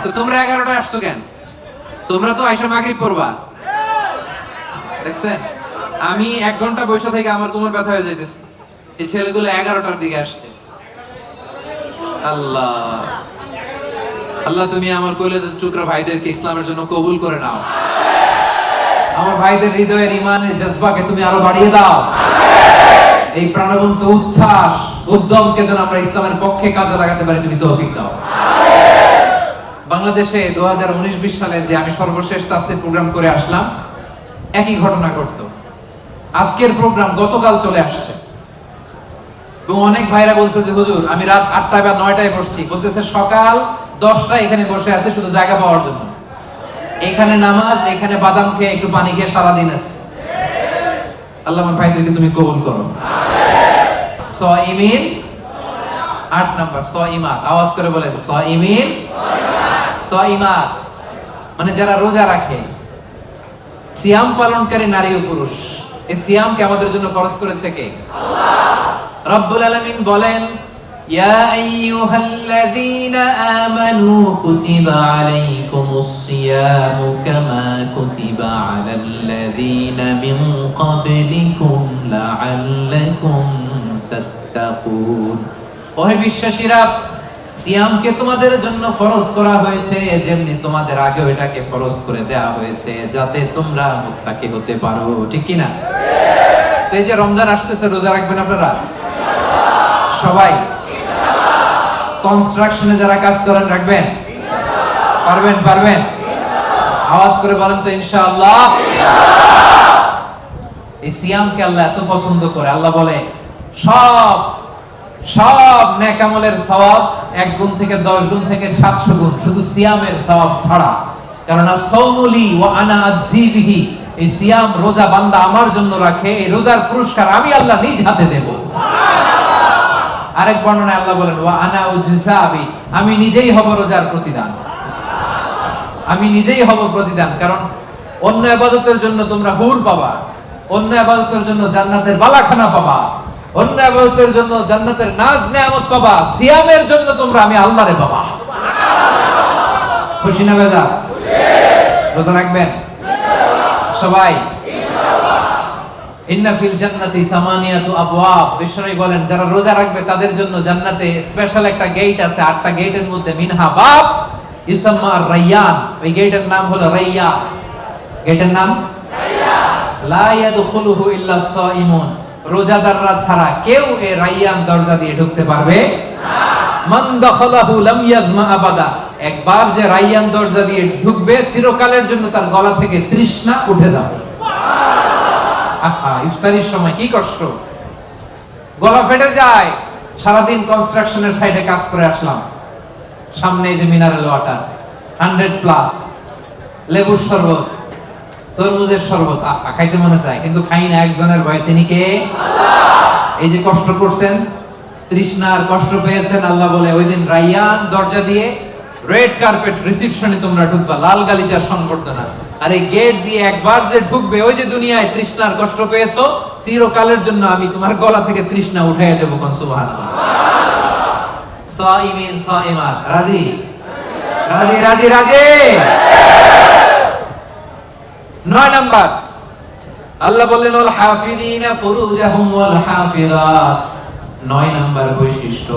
তো তোমরা 11টায় আসছো কেন? তোমরা তো আইসা মাগরিব পড়বা, দেখছেন? আমি 1 ঘন্টা বসে থেকে আমার কোমর ব্যথা হয়ে যাইতেছে। এই ছেলেগুলো 11টার দিকে আসছে। আল্লাহ আল্লাহ তুমি আমার কলিজার টুকরা ভাইদেরকে ইসলামের জন্য কবুল করে নাও। আমার ভাইদের হৃদয়ের ইমানের জজবাকে তুমি আরো বাড়িয়ে দাও। এই প্রাণবন্ত উচ্ছ্বাস উদ্যমকে যেন আমরা ইসলামের পক্ষে কাজে লাগাতে পারি তুমি তৌফিক দাও। বাংলাদেশে 2019-20 সালে যে আমি সর্বশেষ তাফসীর প্রোগ্রাম করে আসলাম, একই ঘটনা ঘটতো। আজকের প্রোগ্রাম গতকাল চলে আসছে এবং অনেক ভাইরা বলছে যে হুজুর আমি রাত 8টায় বা 9টায় বসছি, বলতেছে সকাল 10টায় এখানে বসে আছে শুধু জায়গা পাওয়ার জন্য। এখানে নামাজ, এখানে বাদাম খেয়ে একটু পানি খেয়ে সারাদিন আছে। আল্লাহ আমার ভাইদেরকে তুমি কবুল করো। সাইমিন 8 নাম্বার সাইমাত, আওয়াজ করে বলেন সাইমিন সাইমাত, মানে যারা রোজা রাখে, সিয়াম পালনকারী নারী ও পুরুষ। এই সিয়ামকে আমাদের জন্য ফরজ করেছে কে? আল্লাহ। রব্বুল আলামিন বলেন ইয়া আইয়ুহাল্লাযীনা আমানু কুতিবা আলাইকুমুস সিয়ামু কামা কুতিবা আলাল্লাযীনা মিন ক্বাবলিকুম লাআল্লাকুম তাত্তাকুন। ওহে বিশ্বাসীরা, সিয়ামকে তোমাদের জন্য ফরজ করা হয়েছে যেমনি তোমাদের আগেও এটাকে ফরজ করে দেয়া হয়েছে যাতে তোমরা মুত্তাকি হতে পারো, ঠিক কি না? তো এই যে রমজান আসতেছে, রোজা রাখবেন আপনারা সবাই? কনস্ট্রাকশনে যারা কাজ করেন রাখবেন? পারবেন? পারবেন? আওয়াজ করে বলেন তো ইনশাআল্লাহ। এই সিয়ামকে আল্লাহ এত পছন্দ করে, আল্লাহ বলে সব নেক আমলের সওয়াব 1 গুণ থেকে 10 গুণ থেকে 700 গুণ, শুধু সিয়ামের সওয়াব ছাড়া। কারণ সাওমুলি ওয়া আনা আযী বিহি, এই সিয়াম রোজা বান্দা আমার জন্য রাখে, এই রোজার পুরস্কার আমি আল্লাহ নিজ হাতে দেব। আরেক বর্ণনায় আল্লাহ বলেন ওয়া আনা উজসাবি, আমি নিজেই হব রোজার প্রতিদান, আমি নিজেই হব প্রতিদান। কারণ অন্য ইবাদতের জন্য তোমরা হুর পাবা, অন্য ইবাদতের জন্য জান্নাতের বালাখানা পাবা, অন্য ইবাদতের জন্য জান্নাতের নাজ নেয়ামত পাবা, সিয়ামের জন্য তোমরা আমি আল্লাহরে পাবা। খুশি না বেজা? রোজা রাখবেন সবাই? ইন্না ফিল জান্নাতি সামানিয়াতু আবওয়াব, বিশ্বনবী বলেন যারা রোজা রাখবে তাদের জন্য জান্নাতে স্পেশাল একটা গেট আছে, 8টা গেটের মধ্যে মিনহা বাব ইউসাম্মা আর-রায়্যান, ওই গেটের নাম হলো রায়্যান। গেটের নাম রায়্যান। লা ইয়াদখুলুহু ইল্লা সাইমুন, রোজাদাররা ছাড়া কেউ এই রায়্যান দরজা দিয়ে ঢুকতে পারবে না। মান দাখালাহু লাম ইয়াজমা আবাদা, একবার যে রায়্যান দরজা দিয়ে ঢুকবে চিরকালের জন্য তার গলা থেকে তৃষ্ণা উঠে যাবে। আহা, ইফতারির সময় কি কষ্ট, গলা ফেটে যায়। সারাদিন কনস্ট্রাকশনের সাইডে কাজ করে আসলাম, সামনে যে মিনারেল ওয়াটার 100+, লেবুর শরবত, তরমুজের শরবত, আহা খাইতে মনে চায় কিন্তু খাই না। একজনের ভয়, তিনি কে? আল্লাহ। এই যে কষ্ট করছেন, তৃষ্ণার কষ্ট পেয়েছেন, আল্লাহ বলে ওই দিন রায়্যান দরজা দিয়ে রেড কার্পেট রিসেপশনে তোমরা ঢুকবা, লাল গালিচার সংবর্ধনা। আর এই গেট দিয়ে একবার যে ঢুকবে, ওই যে দুনিয়ায় তৃষ্ণার কষ্ট পেয়েছো, চিরকালের জন্য আমি তোমার গলা থেকে তৃষ্ণা উঠাইয়া দেবো। কোন সুবহানাল্লাহ। সাইমিন সাইমাত, রাজি রাজি রাজি রাজি। 9 নাম্বার আল্লাহ বললেন ওয়াল হাফিযিনা ফুরুজাহুম ওয়াল হাফিযাত। 9 নাম্বার বৈশিষ্ট্য,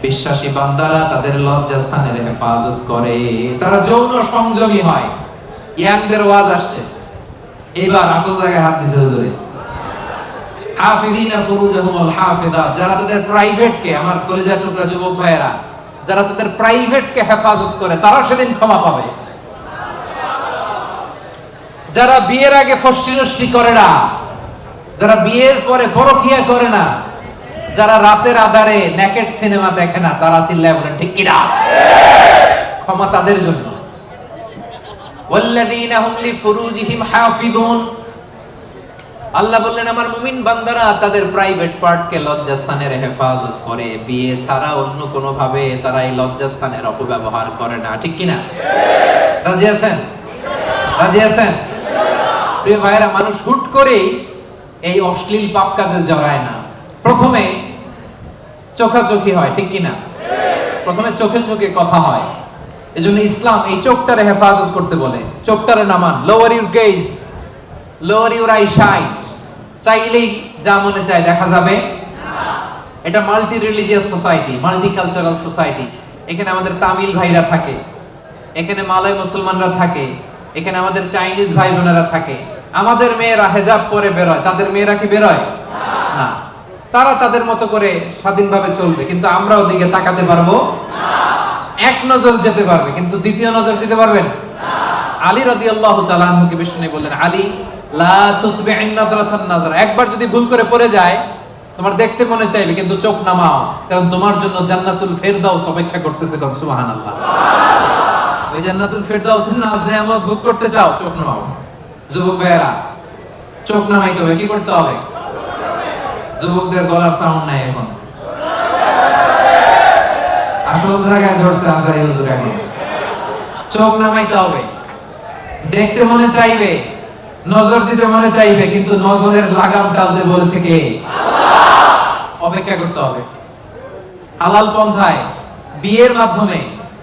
বিশ্বাসী বান্দারা তাদের লজ্জাস্থানের হেফাজত করে, তারা যৌন সংযমী হয়। ইয়াংদের ওয়াজ আসছে, এবার আসল জায়গায় হাত দিছে হুজুরে। হাফিযিনা ফুরুজাহুম ওয়াল হাফিযাত, যারা তাদের প্রাইভেটকে, আমার কলিজার টুকরা যুবক ভাইয়েরা, যারা তাদের প্রাইভেটকে হেফাজত করে তারা সেদিন ক্ষমা পাবে। যারা বিয়ের আগে ফষ্টি নষ্টি করে না, যারা বিয়ের পরে পরকিয়া করে না, যারা রাতের আধারে নেকেড সিনেমা দেখে না, তারা চিল্লায় বলেন ঠিক কি না? ক্ষমা তাদের জন্য। ওয়াল্লাযীনা হুম লিফুরুজিহিম হাফিযুন, আল্লাহ বললেন আমার মুমিন বান্দারা তাদের প্রাইভেট পার্টকে লজ্জাস্থানের হেফাজত করে, বিয়ে ছাড়া অন্য কোনো ভাবে তারা এই লজ্জাস্থানের অপব্যবহার করে না, ঠিক কি না? রাজি আছেন? রাজি আছেন? প্রিয় ভাইরা, মানুষ হুট করেই এই অশ্লীল পাপ কাজে জড়ায় না। প্রথমে চোখাচোখি হয়, ঠিক কি না? প্রথমে চোখে চোখে কথা হয়। এজন্য ইসলাম এই চোখটারে হেফাজত করতে বলে। চোখটারে নামান, lower your gaze, lower your eyesight. চাইলেই যা মনে চায় দেখা যাবে না। এটা multi religious society, multi cultural society. এখানে আমাদের তামিল ভাইরা থাকে, এখানে মালয় মুসলমানরা থাকে, এখানে আমাদের চাইনিজ ভাই বোনেরা থাকে। আমাদের মেয়েরা হেজাব পরে বেরোয়, তাদের মেয়েরা কি বেরোয় না। তারা তাদের মতো করে স্বাধীনভাবে চলবে, কিন্তু আমরা ওদিকে তাকাতে পারবো এক নজর যেতে পারবে, কিন্তু দ্বিতীয় নজর দিতে পারবেন। আলী রাদিয়াল্লাহু তাআলা আনহুকে বিষ্ণু বললেন, আলী লা তুতবি'ন নাযরাতান নাযরা, একবার যদি ভুল করে পড়ে যায় তোমার দেখতে মনে চাইবে, কিন্তু চোখ নামাও, কারণ তোমার জন্য জান্নাতুল ফেরদাউস অপেক্ষা করতেছে। সুবহানাল্লাহ। ওই জান্নাতুল ফেরদাউসের নাজ নেয়ামত ভোগ করতে চাও, চোখ নামাও। যুবক ভাইয়েরা, চোখ নামাইতে হবে, কি করতে হবে? যুবকদের গলার সাউন্ড নাই এখন, আসল জায়গায় ধরছে আজারি হুজুর। এখন চোখ নামাইতে হবে। দেখতে মনে চাইবে, নজর দিতে মনে চাইবে, কিন্তু নজরের লাগাম টানতে বলেছে কে? অপেক্ষা করতে হবে। হালাল পন্থায় বিয়ের মাধ্যমে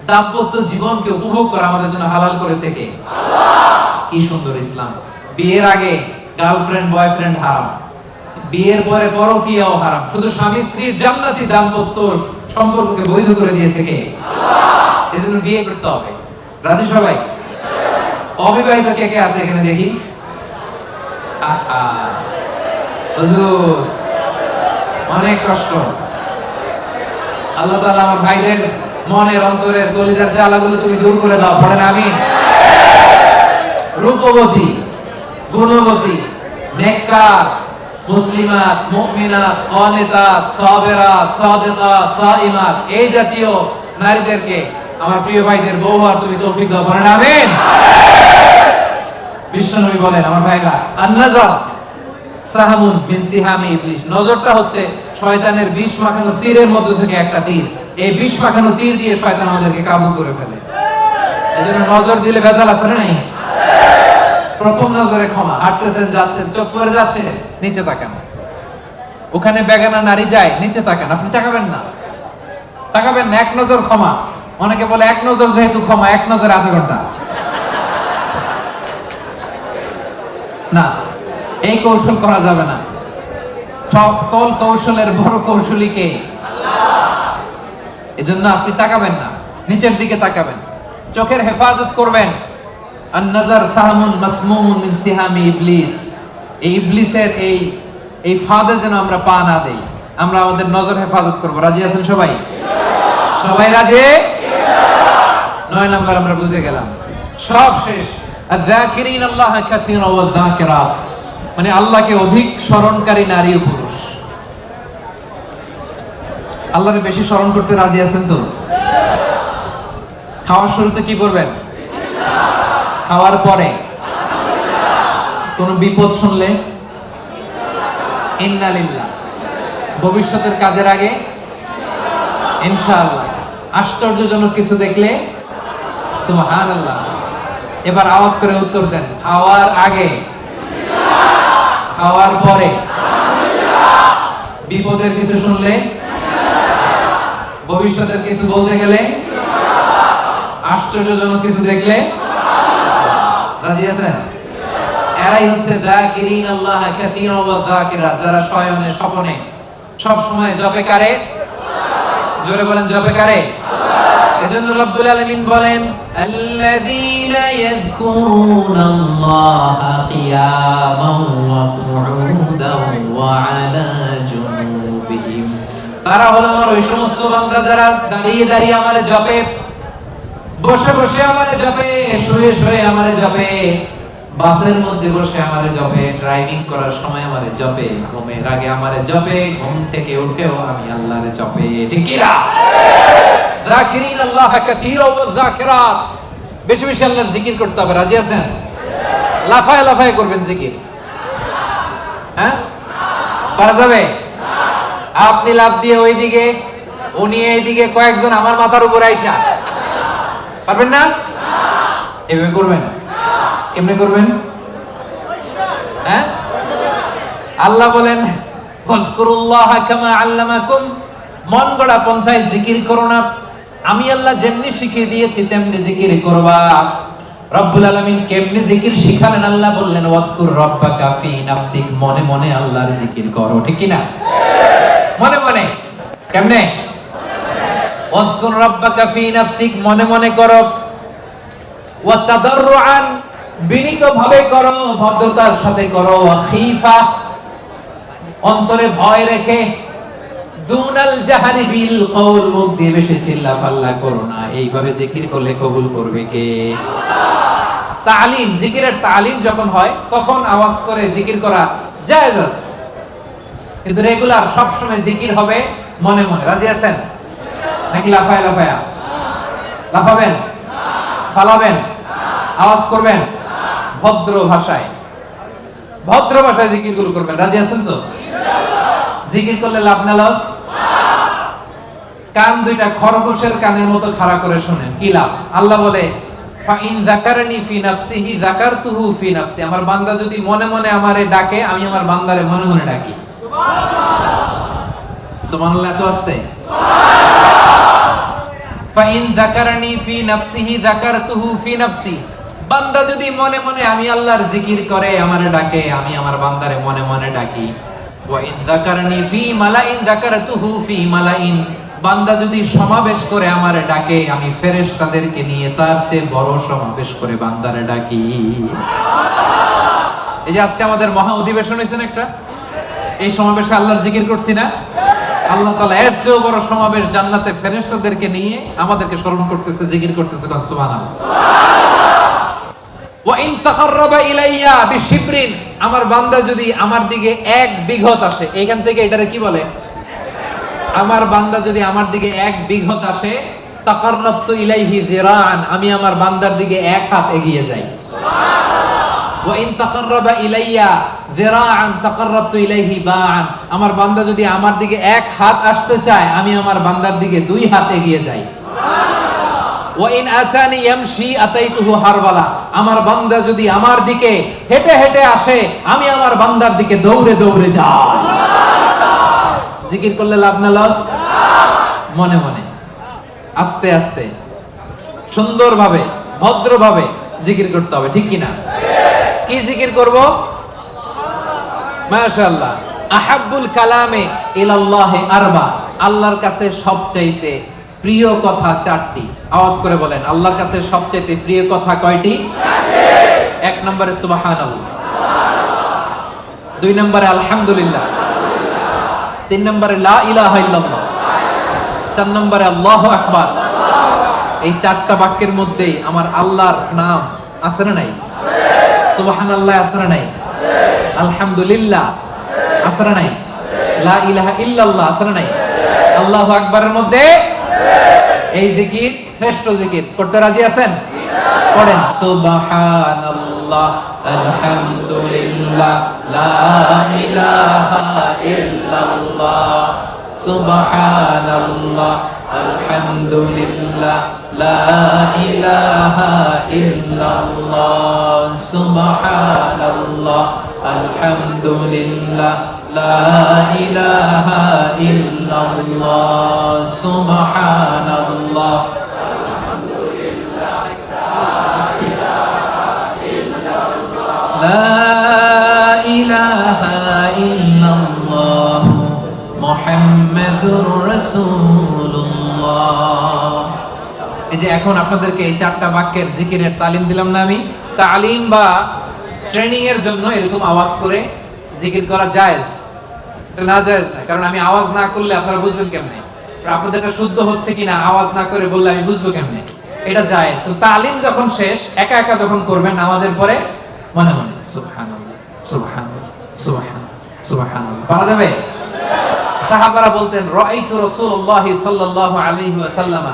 দাম্পত্য জীবনকে উপভোগ করা আমাদের জন্য হালাল করেছে কে? কি সুন্দর ইসলাম। বিয়ের আগে গার্লফ্রেন্ড বয়ফ্রেন্ড হারাম, বিয়ের পরে পরকীয়াও হারাম, শুধু স্বামী স্ত্রীর জান্নাতি দাম্পত্য সম্পর্ককে বৈধ করে দিয়েছে কে? এজন্য বিয়ে করতে হবে। রাজি সবাই? অবিবাহিত কে কে আছে এখানে দেখি? হুজুর অনেক কষ্ট। আল্লাহ তাআলা আমার ভাইদের মনের অন্তরের কলিজার জ্বালাগুলো তুমি দূর করে দাও, পড়েন আমিন। রূপবতী, গুণবতী, নেককার, মুসলিমাত, মুমিনাত, কানিতাত, সাবিরাত, সাদিকাত, সাইমাত, এই জাতীয় নারীদেরকে আমার প্রিয় ভাইদের বউ হওয়ার তুমি তৌফিক দাও, পড়েন আমিন। বিশ্বনবী বলেন আমার ভাইরা, আন-নাযার সাহামুন মিন সিহামি ইবলিস, নজরটা হচ্ছে শয়তানের বিষ মাখানো তীরের মধ্যে থেকে একটা তীর। এই বিষ মাখানো তীর দিয়ে শয়তান আমাদেরকে কাবু করে ফেলে। এজন্য নজর দিলে ভেজাল আছে না নাই? প্রথম নজরে ক্ষমা, হাঁটতেছেন যাচ্ছেন, চোখ পড়ে যাচ্ছে, নিচে তাকান। ওখানে বেগানা নারী যায়, নিচে তাকান, আপনি তাকাবেন না, তাকাবেন না, এক নজর ক্ষমা। অনেকে বলে এক নজর যেহেতু ক্ষমা, এক নজরে আধা ঘন্টা। না, এই কৌশল করা যাবে না। সকল কৌশলের বড় কৌশলী কে? আল্লাহ। এজন্য আপনি তাকাবেন না, নিচের দিকে তাকাবেন, চোখের হেফাজত করবেন। আন-নাযার সাহামুন মাসমুমুন মিন সিহামি ইবলিস, এই ইবলিসের এই ফাঁদে যেন আমরা পা না দেই। আমরা আমাদের নজর হেফাজত করব। রাজি আছেন সবাই? সবাই রাজি? 9 নাম্বার আমরা বুঝে গেলাম। সব শেষ। আয-যাকিরিন আল্লাহ কাসীরা ওয়া যাকিরাত, মানে আল্লাহকে অধিক স্মরণকারী নারী ও পুরুষ। আল্লাহকে বেশি স্মরণ করতে রাজি আছেন তো? খাওয়ার শুরুতে কি করবেন? খাওয়ার পরে কোন বিপদ শুনলে ইন্না লিল্লাহ, ভবিষ্যতের কাজের আগে ইনশাআল্লাহ, আশ্চর্যজনক কিছু দেখলে সুবহানাল্লাহ। এবার আওয়াজ করে উত্তর দেন। খাওয়ার আগে, খাওয়ার পরে, বিপদের কিছু শুনলে, ভবিষ্যতের কিছু বলতে গেলে, আশ্চর্যজনক কিছু দেখলে, রাজি আছেন? এরাই হচ্ছে যাকিরিন আল্লাহ কাসীরা ওয়া যাকিরাত, যারা শয়নে স্বপনে সব সময় জপে কারে? জোরে বলেন, জপে কারে? এজন্য রব্বুল আলামিন বলেন, আল্লাযীনা ইয়াযকুরুনাল্লাহা কিয়ামান ওয়া কুউদান ওয়া আলা জুনুবিহিম, তারা হলো আমার ওই সমস্ত বান্দা যারা দাঁড়িয়ে দাঁড়িয়ে আমারে জপে, বসে বসে আমারে জপে, শুয়ে শুয়ে আমারে জপে, বাসের মধ্যে বসে আমারে জপে, ড্রাইভিং করার সময় আমারে জপে, ঘুমের আগে আমারে জপে, ঘুম থেকে উঠেও আমি আল্লাহরে জপে। ঠিক কি না? যাকিরিন আল্লাহ কাসীরা ওয়া যাকিরাত, বেশি বেশি আল্লাহর জিকির করতে হবে। রাজি আছেন? লাফায় লাফায় করবেন জিকির। হ্যাঁ, পারা যাবে? আপনি লাফ দিয়ে ওইদিকে, উনি এইদিকে, কয়েকজন আমার মাথার উপর আইসা, পারবেন না? এভাবে করবেন? কেমনে করবেন? হ্যাঁ, আল্লাহ বলেন ফাযকুরুল্লাহ কামা আল্লামাকুম, মন গড়া পন্থায় জিকির করো না, আমি আল্লাহ যেমনি শিখিয়ে দিয়েছি তেমনি জিকির করবা। রব্বুল আলামিন কেমনে জিকির শিখালেন? আল্লাহ বললেন ওয়াজকুর রাব্বাকা ফি নাফসিক, মনে মনে আল্লাহর জিকির করো। ঠিক কি না? মনে মনে কেমনে? ওয়াযকুর রাব্বাকা ফি নাফসিক, মনে মনে করো, ওয়া তাদাররুআন, বিনীতভাবে করো, ভদ্রতার সাথে করো, ওয়া খীফা, অন্তরে ভয় রেখে, দুনাল জাহারি বিল কওল, মুখ দিয়ে বেশি চিল্লাফাল্লা করো না। এইভাবে জিকির করলে কবুল করবে কে? তালিম, জিকিরের তালিম যখন হয় তখন আওয়াজ করে জিকির করা জায়েজ আছে, কিন্তু রেগুলার সব সময় জিকির হবে মনে মনে। রাজি আছেন নাকি লাফায় লাফায়া? লাফাবেন, ফালাবেন, আওয়াজ করবেন? ভদ্র ভাষায়, ভদ্র ভাষায় জিকিরগুলো করবেন। রাজি আছেন তো? জিকির করলে লাভ না লস? কান দুইটা খরগোশের কানের মতো খাড়া করে শুনেন, কি লাভ? আল্লাহ বলে ফাইন যাকারনি ফি নাফসিহি যাকারতুহু ফি নাফসি, আমার বান্দা যদি মনে মনে আমারে ডাকে, আমি আমার বান্দারে মনে মনে ডাকি। সুবহানাল্লাহ। তো আছে ফাইন যাকারনি ফি নাফসিহি যাকারতুহু ফি নাফসি, বান্দা যদি মনে মনে আমি আল্লাহর জিকির করে আমারে ডাকে, আমি আমার বান্দারে মনে মনে ডাকি। ওয়া ইন যাকারনি ফি মালাইন যাকারতুহু ফি মালাইন, বান্দা যদি সমাবেশ করে আমারে ডাকে, আমি ফেরেশতাদেরকে নিয়ে তার চেয়ে বড় সমাবেশ করে বান্দারে ডাকি। এই যে আজকে আমাদের মহা অধিবেশন হয়েছে না একটা, এই সমাবেশে আল্লাহর জিকির করছি না? আল্লাহ তাআলা এর চেয়ে বড় সমাবেশ জান্নাতে ফেরেশতাদেরকে নিয়ে আমাদেরকে স্মরণ করতেছে, জিকির করতেছে। সুবহানাল্লাহ। ওয়া ইন তাকাররাবা ইলাইয়া বিশিবরিন, আমার বান্দা যদি আমার দিকে এক বিঘত আসে, এইখান থেকে এটারে কি বলে? আমার বান্দা যদি আমার দিকে এক বিঘত আসে, তাকাররাবতু ইলাইহি যিরাআন, আমি আমার বান্দার দিকে এক হাত এগিয়ে যাই। ওয়া ইন তাকাররাবা ইলাইয়া যিরাআন তাকাররাবতু ইলাইহি বাআন, আমার বান্দা যদি আমার দিকে এক হাত আসতে চায়, আমি আমার বান্দার দিকে দুই হাত এগিয়ে যাই। ওয়া ইন আতানি ইয়ামশি আতাইতুহু হারওয়ালা, আমার বান্দা যদি আমার দিকে হেঁটে হেঁটে আসে, আমি আমার বান্দার দিকে দৌড়ে দৌড়ে যাই। জিকির করলে লাভ না লস? মনে মনে, আস্তে আস্তে, সুন্দরভাবে, ভদ্রভাবে জিকির করতে হবে, ঠিক কিনা? কি জিকির করব? মাশাআল্লাহ। আহাব্বুল কালামে ইলাল্লাহি আরবা, আল্লাহর কাছে সবচাইতে প্রিয় কথা চারটি। আওয়াজ করে বলেন, আল্লাহর কাছে সবচাইতে প্রিয় কথা কয়টি? এক নম্বরে সুবহানাল্লাহ, দুই নম্বরে আলহামদুলিল্লাহ, তিন নম্বরে লা ইলাহা ইল্লাল্লাহ, চার নম্বরে আল্লাহু আকবার। এই চারটা বাক্যের মধ্যেই আমার আল্লাহর নাম আছে না নাই? সুবহানাল্লাহ আছে না নাই? আলহামদুলিল্লাহ আছে না নাই? লা ইলাহা ইল্লাল্লাহ আছে না নাই? আল্লাহু আকবারের মধ্যে এই জিকির শ্রেষ্ঠ জিকির। করতে রাজি আছেন? পড়েন সুবহানাল্লাহ, আলহামদুলিল্লাহ, লা ইলাহা ইল্লাল্লাহ, সুবহানাল্লাহ, আলহামদুলিল্লাহ, লা ইলাহা ইল্লাল্লাহ, সুবহানাল্লাহ, আলহামদুলিল্লাহ, লা ইলাহা ইল্লাল্লাহ, সুবহানাল্লাহ, লা ইলাহা ইল্লাল্লাহ, মুহাম্মাদুর রাসূলুল্লাহ। এই যে এখন আপনাদেরকে এই চারটা বাক্যের জিকিরের তালিম দিলাম না আমি? তালিম বা ট্রেনিং এর জন্য এরকম আওয়াজ করে জিকির করা জায়েজ, এটা না জায়েজ না। কারণ আমি আওয়াজ না করলে আপনারা বুঝবেন কেমনে? আপনাদের এটা শুদ্ধ হচ্ছে কিনা আওয়াজ না করে বললে আমি বুঝবো কেমনে? এটা জায়েজ। তো তালিম যখন শেষ, একা একা যখন করবেন নামাজের পরে, মনে মনে সুবহানাল্লাহ, সুবহানাল্লাহ, সুবহানাল্লাহ, সুবহানাল্লাহ পারা যাবে? সাহাবারা বলতেন, রাআইতু রাসূলুল্লাহি সাল্লাল্লাহু আলাইহি ওয়াসাল্লাম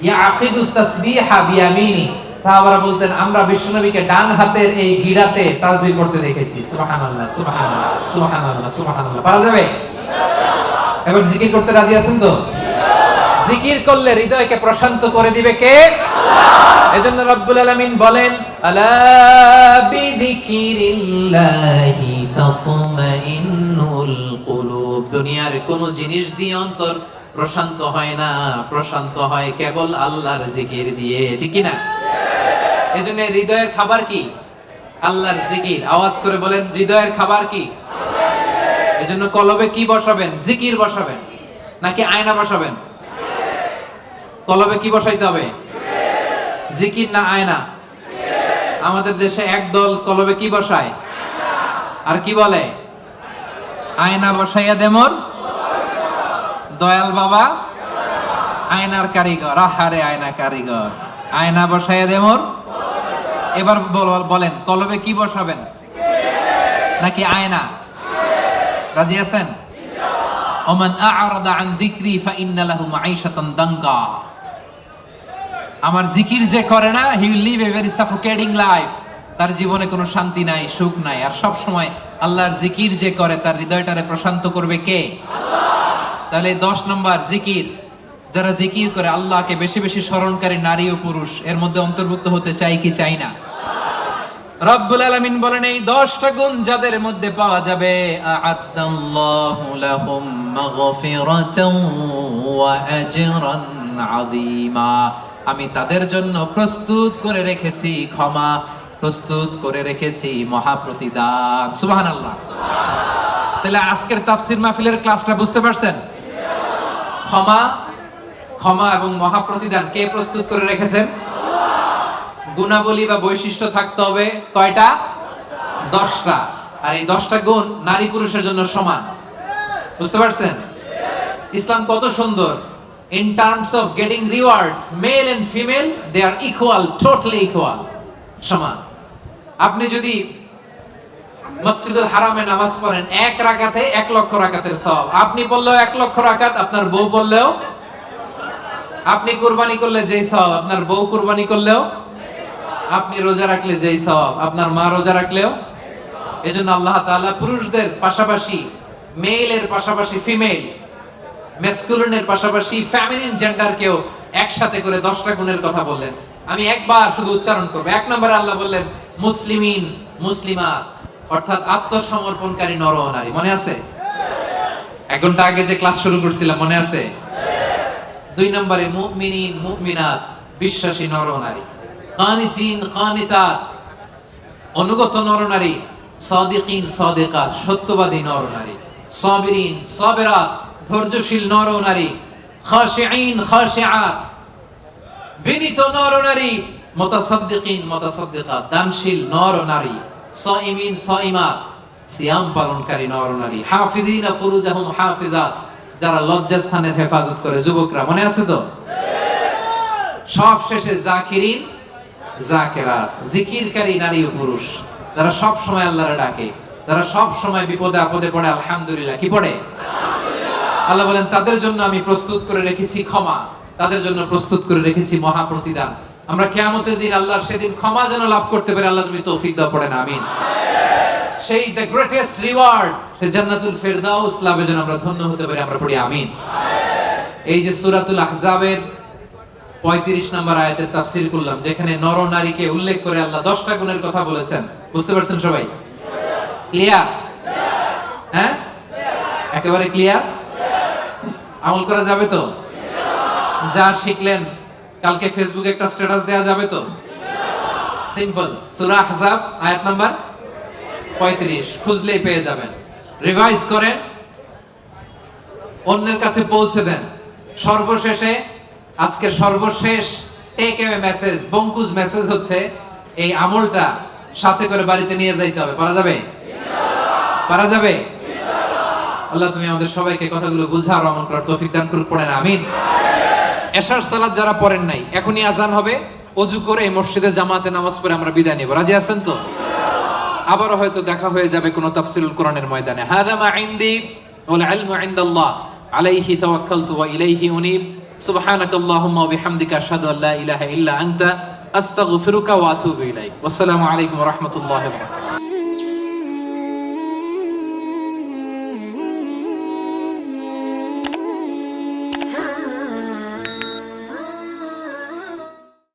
ইয়াকিদু তাসবিহা বিয়ামিনি, সাহাবারা বলতেন আমরা বিশ্বনবীকে ডান হাতের এই গিরাতে তাসবিহ করতে দেখেছি। সুবহানাল্লাহ, সুবহানাল্লাহ, সুবহানাল্লাহ, সুবহানাল্লাহ পারা যাবে? এবার জিকির করতে রাজি আছেন তো? জিকির করলে হৃদয়কে প্রশান্ত করে দিবে কে? আল্লাহ। এজন্য রব্বুল আলামিন বলেন, আলা বিযিকিরিল্লাহি তাতমাইন্নুল কুলুব, দুনিয়ার কোন জিনিস দিয়ে অন্তর প্রশান্ত হয় না, প্রশান্ত হয় কেবল আল্লাহর জিকির দিয়ে, ঠিক কি না? এজন্য হৃদয়ের খাবার কি? আল্লাহর জিকির। আওয়াজ করে বলেন, হৃদয়ের খাবার কি? এজন্য কলবে কি বসাবেন? জিকির বসাবেন। নাকি আয়না বসাবেন? কলবে কি বসাইতে হবে? জিকির না আয়না? আমাদের দেশে একদল কলবে কি বসায় আর কি বলে? আয়না বসাইয়া দেমর দয়াল বাবা আয়নার কারিগর। আহারে আয়না কারিগর, আয়না বসাইয়া দেমর। এবার বলেন কলবে কি বসাবেন? নাকি আয়না? রাজি আছেন? ওমান আ'রাদা আন যিকরি ফাইন্না লাহু মাঈশাতান দাঙ্কা। আমার জিকির যে করে না, he will live a very suffocating life. তার জীবনে কোনো শান্তি নাই, সুখ নাই। আর সব সময় আল্লাহর জিকির যে করে তার হৃদয়টারে প্রশান্ত করবে কে? আল্লাহ। তাহলে 10 নম্বর জিকির, যারা জিকির করে আল্লাহকে বেশি বেশি স্মরণকারী নারী ও পুরুষ এর মধ্যে অন্তর্ভুক্ত হতে চাই কি চাই না? রব্বুল আলামিন বলেন এই 10টা গুণ যাদের মধ্যে পাওয়া যাবে, আ'আদাল্লাহু লাহুম মাগফিরাতান ওয়া আজরান আযীমা। আমি তাদের জন্য প্রস্তুত করে রেখেছি ক্ষমা, প্রস্তুত করে রেখেছি মহাপ্রতিদান। সুবহানাল্লাহ। তাহলে আজকের তাফসীর মাহফিলের ক্লাসটা বুঝতে পারছেন? ক্ষমা, ক্ষমা এবং মহাপ্রতিদান কে প্রস্তুত করে রেখেছেন? গুণাবলী বা বৈশিষ্ট্য থাকতে হবে কয়টা? 10টা। আর এই 10টা গুণ নারী পুরুষের জন্য সমান। বুঝতে পারছেন? ইসলাম কত সুন্দর। In terms of getting rewards, male and female, they are equal, totally equal. সমান। আপনি যদি মসজিদুল হারামে নামাজ পড়েন 1 রাকাতে 1 লক্ষ রাকাতের সওয়াব। আপনি পড়লেও 1 লক্ষ রাকাত, আপনার বউ পড়লেও। আপনি কুরবানি করলে যেই সওয়াব, আপনার বউ কুরবানি করলেও। আপনি রোজা রাখলে যেই সওয়াব, আপনার মা রোজা রাখলেও। এজন্য আল্লাহ তাআলা পুরুষদের পাশাপাশি মেলের পাশাপাশি ফিমেল, ম্যাসকুলিনের পাশাপাশি ফেমিনিন জেন্ডারকেও একসাথে করে 10টা গুণের কথা বললেন। আমি একবার শুধু উচ্চারণ করব। 1 নম্বরে আল্লাহ বললেন মুসলিমিন, মুসলিমাত, অর্থাৎ আত্মসমর্পণকারী নর ও নারী। মনে আছে? 1 ঘন্টা আগে যে ক্লাস শুরু করছিলাম, মনে আছে? 2 নম্বরে মুমিনিন, মুমিনাত, বিশ্বাসী নর ও নারী। কানিতিন, কানিতাত, অনুগত নর নারী। সাদিকিন, সাদিকাত, সত্যবাদী নর নারী। সাবিরিন, সাবিরাত, ধৈর্যশীল নর নারী। খাশিঈন, খাশিআত, বিনীত নর নারী। মুতাসাদ্দিকিন, মুতাসাদ্দিকাত, দানশীল নর নারী। সাইমিন, সাইমাত, সিয়াম পালনকারী নর নারী। হাফিজিনা ফুরুজাহুম হাফিজাত, যারা লজ্জাস্থানের হেফাজত করে। যুবকরা মনে আছে তো? সব শেষে জাকিরিন, জাকিরাত, জিকিরকারী নারী ও পুরুষ, যারা সব সময় আল্লাহরে ডাকে, যারা সব সময় বিপদে আপদে পড়ে আলহামদুলিল্লাহ কি পড়ে? আল্লাহ বলেন তাদের জন্য আমি প্রস্তুত করে রেখেছি ক্ষমা, তাদের জন্য প্রস্তুত করে রেখেছি মহাপ্রতিদান। আমরা কিয়ামতের দিন আল্লাহর সেদিন ক্ষমা যেন লাভ করতে পারি, আল্লাহ তুমি তৌফিক দাও, পড়েন আমিন। সেই দ্য গ্রেটেস্ট রিওয়ার্ড, সেই জান্নাতুল ফেরদাউস লাভে যেন আমরা ধন্য হতে পারি, আমরা পড়ি আমিন। এই যে সূরাতুল আহজাবের 35 নম্বর আয়াতের তাফসীর করলাম, যেখানে নর নারীকে উল্লেখ করে আল্লাহ 10টা গুণের কথা বলেছেন। বুঝতে পারছেন সবাই? ক্লিয়ার? হ্যাঁ, একেবারে ক্লিয়ার। আমল করা যাবে তো? যা শিখলেন কালকে ফেসবুকে একটা স্ট্যাটাস দেয়া যাবে তো? সিম্পল। সূরা আহজাব আয়াত নাম্বার 35 খুঁজলেই পেয়ে যাবেন। রিভাইজ করেন, অন্যের কাছে পৌঁছে দেন। সর্বশেষে আজকের সর্বশেষ টেক অ্যাওয়ে মেসেজ, বঙ্কুজ মেসেজ হচ্ছে এই আমলটা সাথে করে বাড়িতে নিয়ে যাইতে হবে। পারা যাবে? পারা যাবে? আল্লাহ তুমি আমাদের সবাইকে কথাগুলো বুঝার আমল করার তৌফিক দান করুক, পড়েন আমিন। এশার সালাত যারা পড়েন নাই, এখনই আজান হবে, ওযু করে এই মসজিদে জামাতে নামাজ পড়ে আমরা বিদায় নেব। রাজি আছেন তো? আবারও হয়তো দেখা হয়ে যাবে কোন তাফসীরুল কোরআনের ময়দানে। হাযা মা ইনদি ওয়াল ইলমু ইনদাল্লাহ আলাইহি তাওয়াক্কালতু ওয়া ইলাইহি উনীব। সুবহানাকাল্লাহুম্মা ওয়া বিহামদিকা আশহাদু আল্লা ইলাহা ইল্লা আনতা আস্তাগফিরুকা ওয়া আতুবু ইলাইক। ওয়াসসালামু আলাইকুম ওয়া রাহমাতুল্লাহি ওয়া বারাকাতুহু।